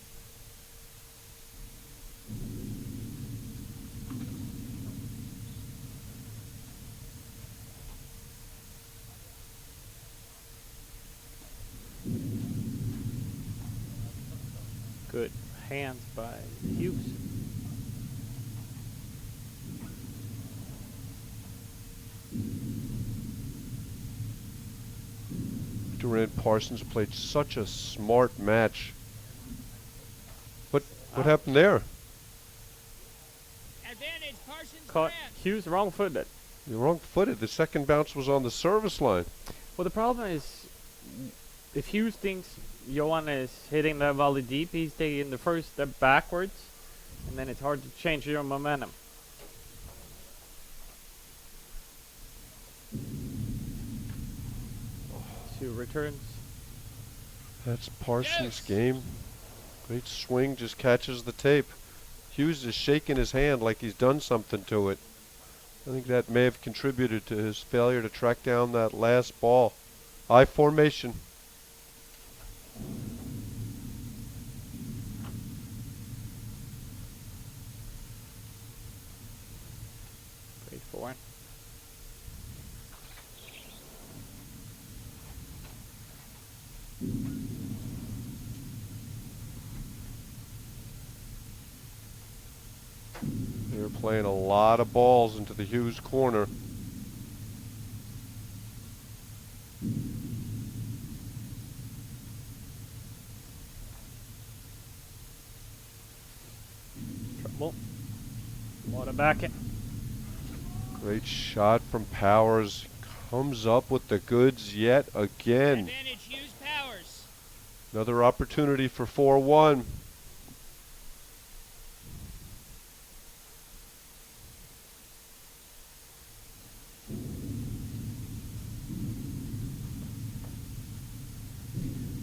Good hands by Hughes. Randt Parsons played such a smart match. What happened there? Advantage, Parsons. Caught Randt. Hughes wrong-footed. You're wrong-footed. The second bounce was on the service line. Well, the problem is, if Hughes thinks Johan is hitting that volley deep, he's taking the first step backwards, and then it's hard to change your momentum. Two returns. That's Parsons' game. Great swing, just catches the tape. Hughes is shaking his hand like he's done something to it. I think that may have contributed to his failure to track down that last ball. I formation. Great forehand. They're playing a lot of balls into the Hughes corner. Trouble. What a backhand. Great shot from Powers. Comes up with the goods yet again. Advantage, Hughes. Powers. Another opportunity for 4-1.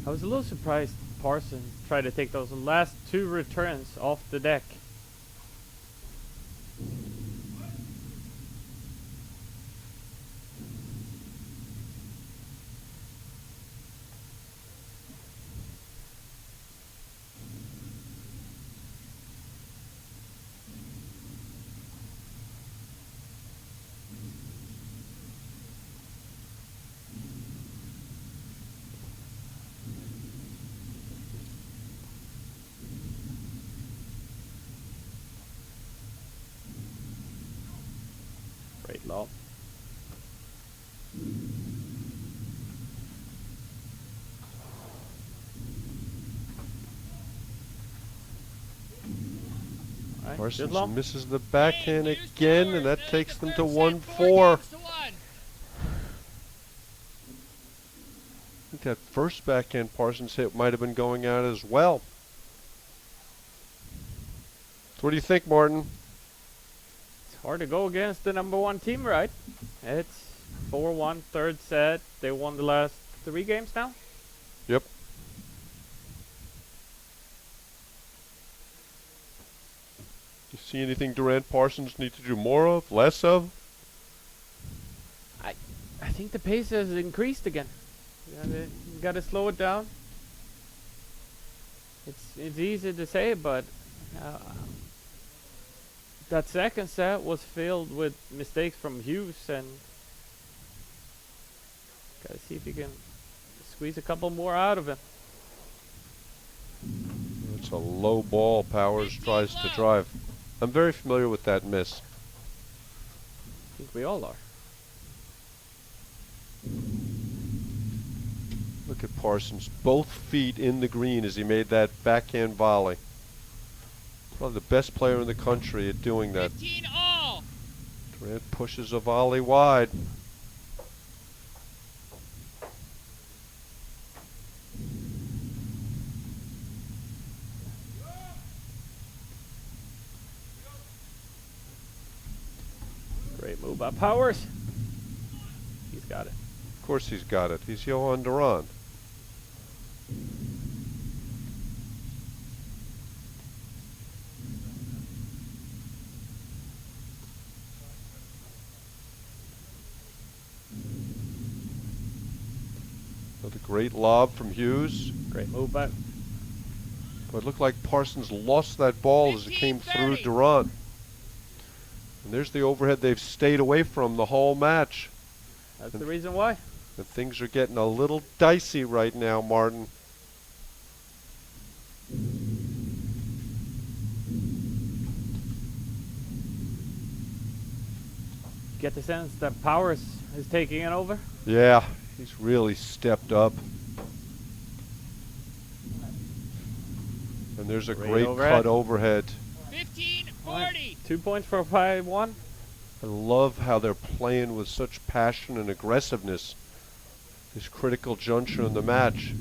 I was a little surprised Parsons tried to take those last two returns off the deck. Great lob. Alright, good Parsons lob. misses the backhand again, and that takes them to 1-4. I think that first backhand Parsons hit might have been going out as well. So what do you think, Martin? It's hard to go against the #1 team, right? It's 4-1, third set. They won the last 3 games now. Yep. You see anything Randt Parsons need to do more of, less of? I think think the pace has increased again. You gotta slow it down. It's easy to say, but that second set was filled with mistakes from Hughes, and gotta see if you can squeeze a couple more out of him. It's a low ball Powers tries to drive. I'm very familiar with that miss. I think we all are. Look at Parsons, both feet in the green as he made that backhand volley. Probably the best player in the country at doing that. 15 all. Randt pushes a volley wide. Great move by Powers. He's got it. Of course he's got it. He's Johan Duran. Another great lob from Hughes. Great move by. But it looked like Parsons lost that ball as it came through Duran. And there's the overhead they've stayed away from the whole match. That's the reason why. And things are getting a little dicey right now, Martin. Get the sense that Powers is taking it over. Yeah, he's really stepped up. And there's a great cut overhead. 15-40. 2 points for 5-1. I love how they're playing with such passion and aggressiveness. This critical juncture in the match.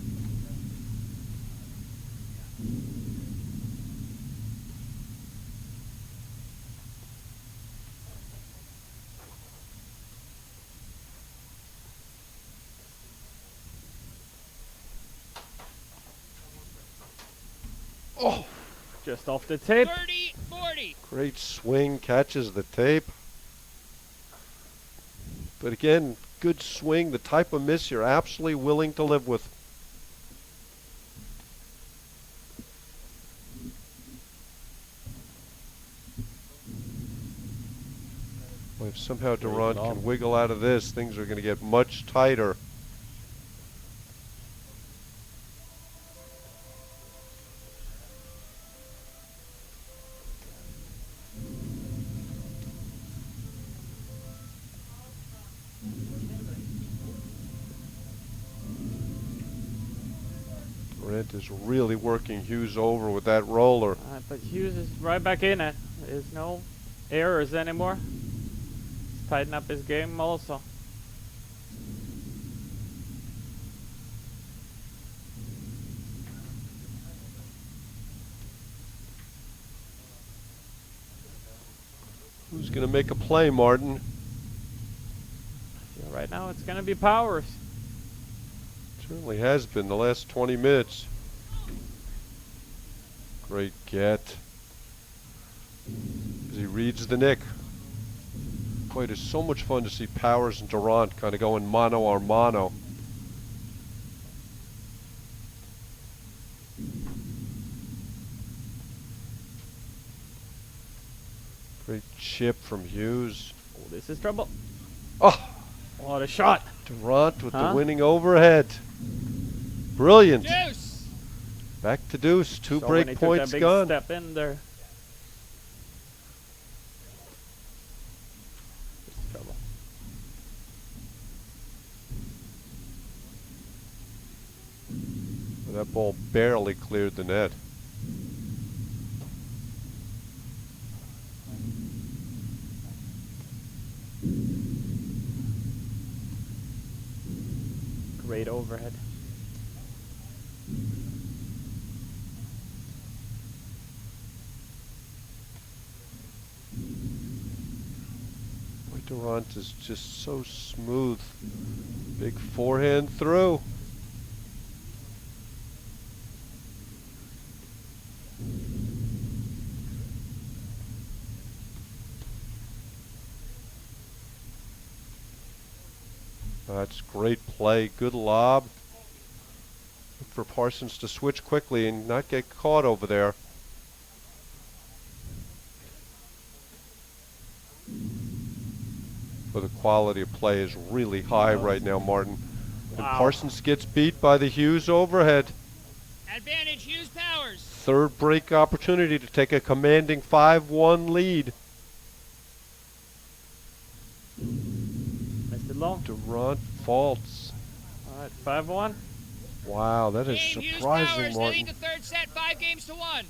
Oh, just off the tape. 30-40. Great swing, catches the tape. But again, good swing, the type of miss you're absolutely willing to live with. Well, if somehow Duran can wiggle out of this, things are going to get much tighter. Randt is really working Hughes over with that roller. But Hughes is right back in it. There's no errors anymore. He's tightened up his game also. Who's going to make a play, Martin? Yeah, right now it's going to be Powers. Certainly has been the last 20 minutes. Great get. As he reads the nick. Boy, it is so much fun to see Powers and Durant kind of going mano a mano. Great chip from Hughes. Oh, this is trouble. Oh! What a shot. Durant with the winning overhead. Brilliant. Deuce. Back to deuce. Two So break when he points took that big gone. step in there. This is trouble. Well, that ball barely cleared the net. Great overhead. Boy, Durant is just so smooth. Big forehand through. That's great play. Good lob. Look for Parsons to switch quickly and not get caught over there. But the quality of play is really high right now, Martin. And Parsons gets beat by the Hughes overhead. Advantage Hughes Powers. Third break opportunity to take a commanding 5-1 lead. Missed it long. Randt faults. All right, 5-1. Wow, that is Game Hughes surprising, Powers Martin. leading the third set 5-1.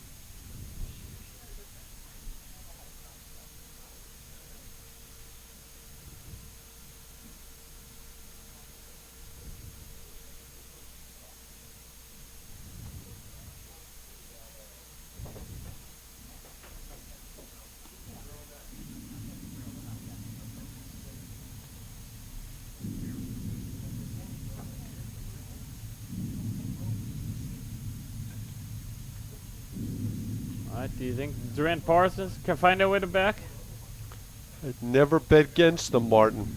All right, do you think Randt Parsons can find a way to back? I'd never bet against them, Martin,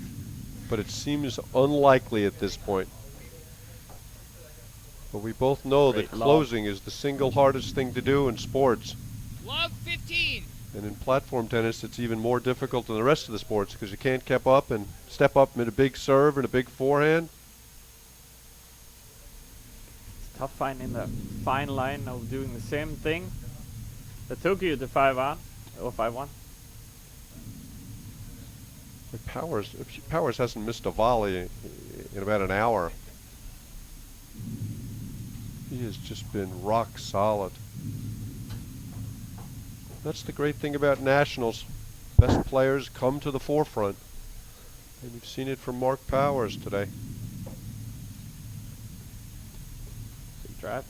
but it seems unlikely at this point. But we both know that closing is the single hardest thing to do in sports. Love 15. And in platform tennis, it's even more difficult than the rest of the sports because you can't keep up and step up in a big serve and a big forehand. It's tough finding the fine line of doing the same thing that took you to 5-1 or 5-1. Powers hasn't missed a volley in about an hour. He has just been rock solid. That's the great thing about nationals. Best players come to the forefront. And you've seen it from Mark Powers today. Good drive.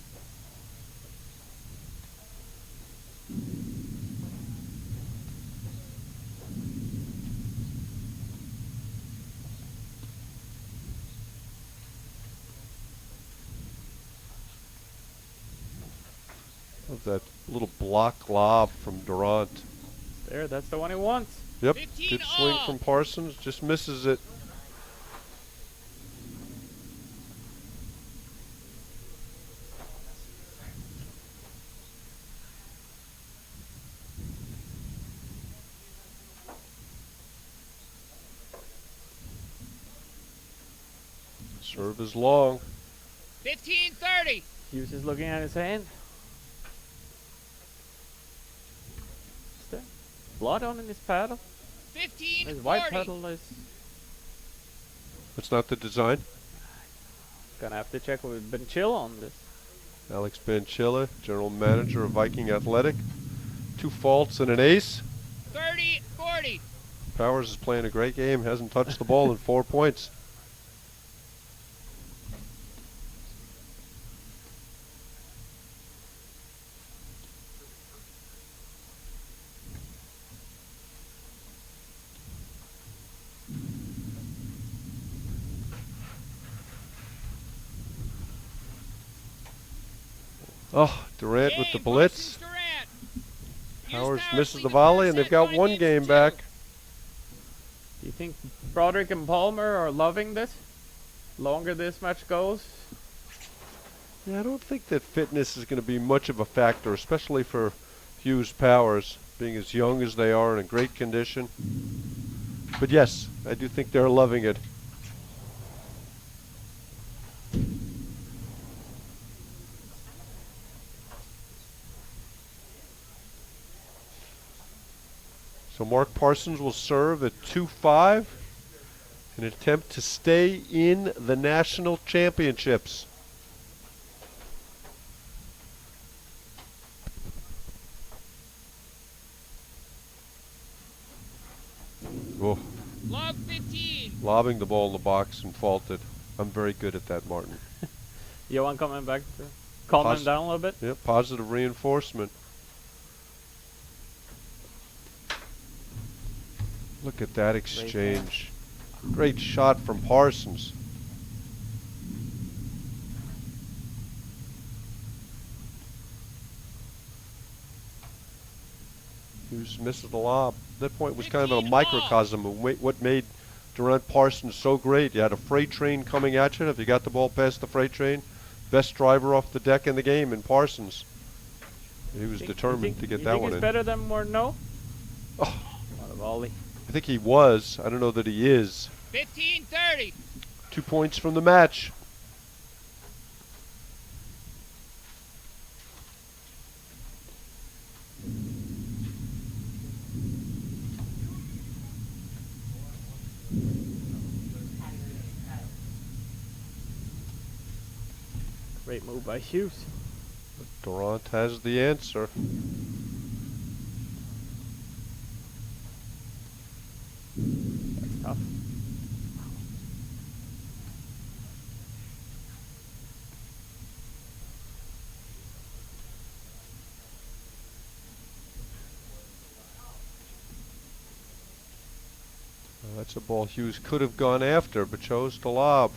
Of that little block lob from Randt. There, that's the one he wants. Yep, good swing from Parsons, just misses it. Serve is long. 15-30. Hughes is looking at his hand. Is there blood on in his paddle? 15-40. His white paddle is... That's not the design. Gonna have to check with Ben Chill on this. Alex Benchilla, general manager of Viking Athletic. 2 faults and an ace. 30-40. Powers is playing a great game, hasn't touched the ball in 4 points. Oh, Randt with the blitz. Powers misses the volley, and they've got 1 game back. Do you think Broderick and Palmer are loving this? Longer this match goes? Yeah, I don't think that fitness is going to be much of a factor, especially for Hughes Powers, being as young as they are and in great condition. But yes, I do think they're loving it. So Mark Parsons will serve at 2-5 in an attempt to stay in the national championships. Oh. Love 15. Lobbing the ball in the box and faulted. I'm very good at that, Martin. Johan coming back to calm him down a little bit? Yep, positive reinforcement. Look at that exchange. Great shot from Parsons. Hughes misses the lob. That point was kind of a microcosm of what made Durant Parsons so great. You had a freight train coming at you. If you got the ball past the freight train, best driver off the deck in the game in Parsons. He was determined to get that one in. You think he's better than Morneau? Oh, What a volley. I think he was. I don't know that he is. 15-30. 2 points from the match. Great move by Hughes. Durant has the answer. That's tough. Well, that's a ball Hughes could have gone after, but chose to lob.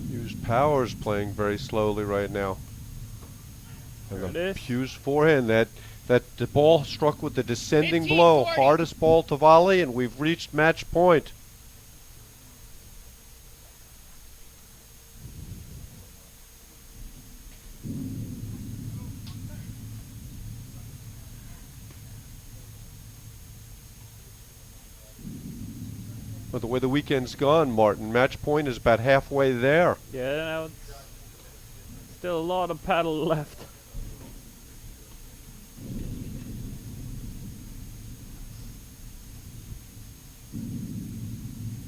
Hughes Powers playing very slowly right now. And There it the is. Hughes forehand, that the ball struck with the descending 15, blow, 40. hardest ball to volley, and we've reached match point. But the way the weekend's gone, Martin, match point is about halfway there. Yeah, now it's still a lot of paddle left.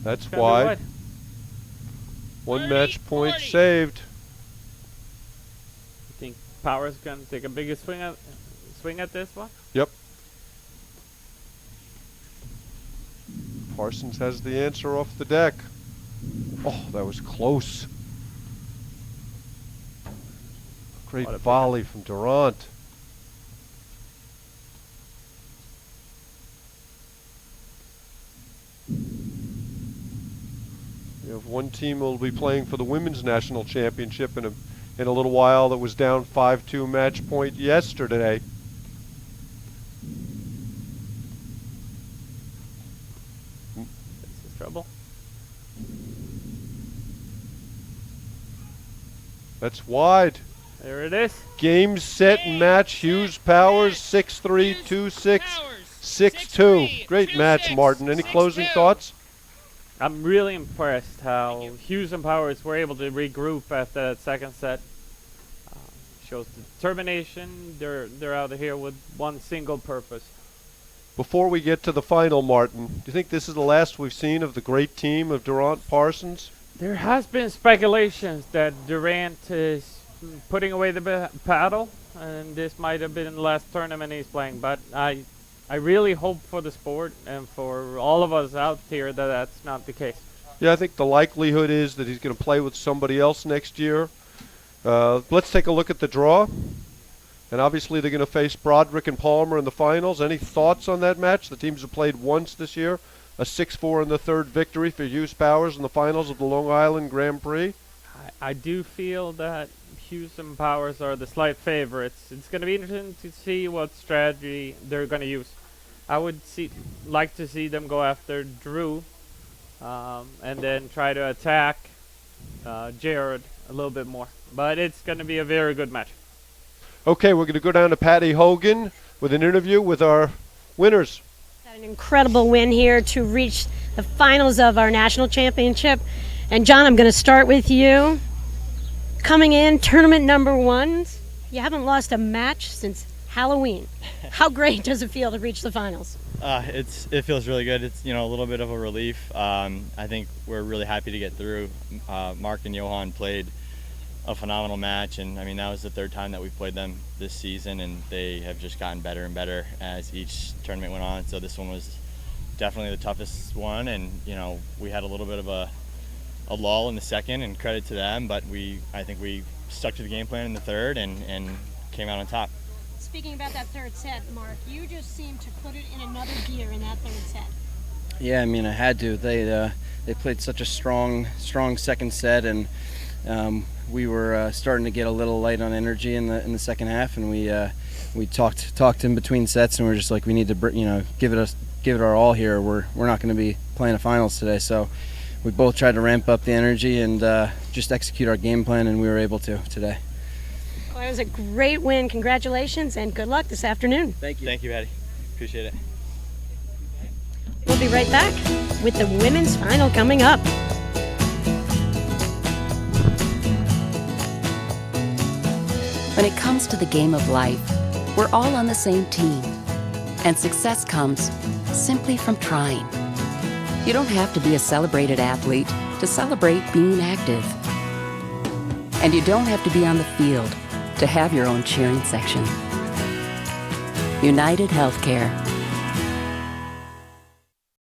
That's It's gonna be wide. wide. One 30, match point 40. saved. You think Power's gonna take a bigger swing at this one? Yep. Parsons has the answer off the deck. Oh, that was close. Great What a volley from Durant. We have one team will be playing for the women's national championship in a little while that was down 5-2 match point yesterday. This is trouble. That's wide. There it is. Game, set, Game, match. set, Hughes Powers match. 6-3, Hughes 2-6, Powers, 6-2. 6-3, Great match, 2-6, Martin. Any closing 6-2. thoughts? I'm really impressed how Hughes and Powers were able to regroup after that second set. Shows determination. They're out of here with one single purpose. Before we get to the final, Martin, do you think this is the last we've seen of the great team of Durant Parsons? There has been speculations that Durant is putting away the paddle, and this might have been the last tournament he's playing. But I really hope for the sport and for all of us out here that that's not the case. Yeah, I think the likelihood is that he's going to play with somebody else next year. Let's take a look at the draw. And obviously they're going to face Broderick and Palmer in the finals. Any thoughts on that match? The teams have played once this year. A 6-4 in the third victory for Hughes Powers in the finals of the Long Island Grand Prix. I do feel that Hughes and Powers are the slight favorites. It's going to be interesting to see what strategy they're going to use. I would like to see them go after Drew and then try to attack Jared a little bit more. But it's going to be a very good match. Okay, we're going to go down to Patty Hogan with an interview with our winners. An incredible win here to reach the finals of our national championship. And John, I'm going to start with you. Coming in, tournament number 1. You haven't lost a match since Halloween. How great does it feel to reach the finals? It feels really good. It's a little bit of a relief. I think we're really happy to get through. Mark and Johan played a phenomenal match, and I mean that was the third time that we've played them this season, and they have just gotten better and better as each tournament went on. So this one was definitely the toughest one, and we had a little bit of a lull in the second, and credit to them, but I think we stuck to the game plan in the third and came out on top. Speaking about that third set, Mark, you just seemed to put it in another gear in that third set. Yeah, I mean I had to. They played such a strong second set, and we were starting to get a little light on energy in the second half, and we we talked in between sets, and we're just like, we need to give it our all here. We're not going to be playing a finals today, so we both tried to ramp up the energy and just execute our game plan, and we were able to today. Well, it was a great win. Congratulations and good luck this afternoon. Thank you. Thank you, Patty. Appreciate it. We'll be right back with the women's final coming up. When it comes to the game of life, we're all on the same team. And success comes simply from trying. You don't have to be a celebrated athlete to celebrate being active. And you don't have to be on the field to have your own cheering section. United Healthcare.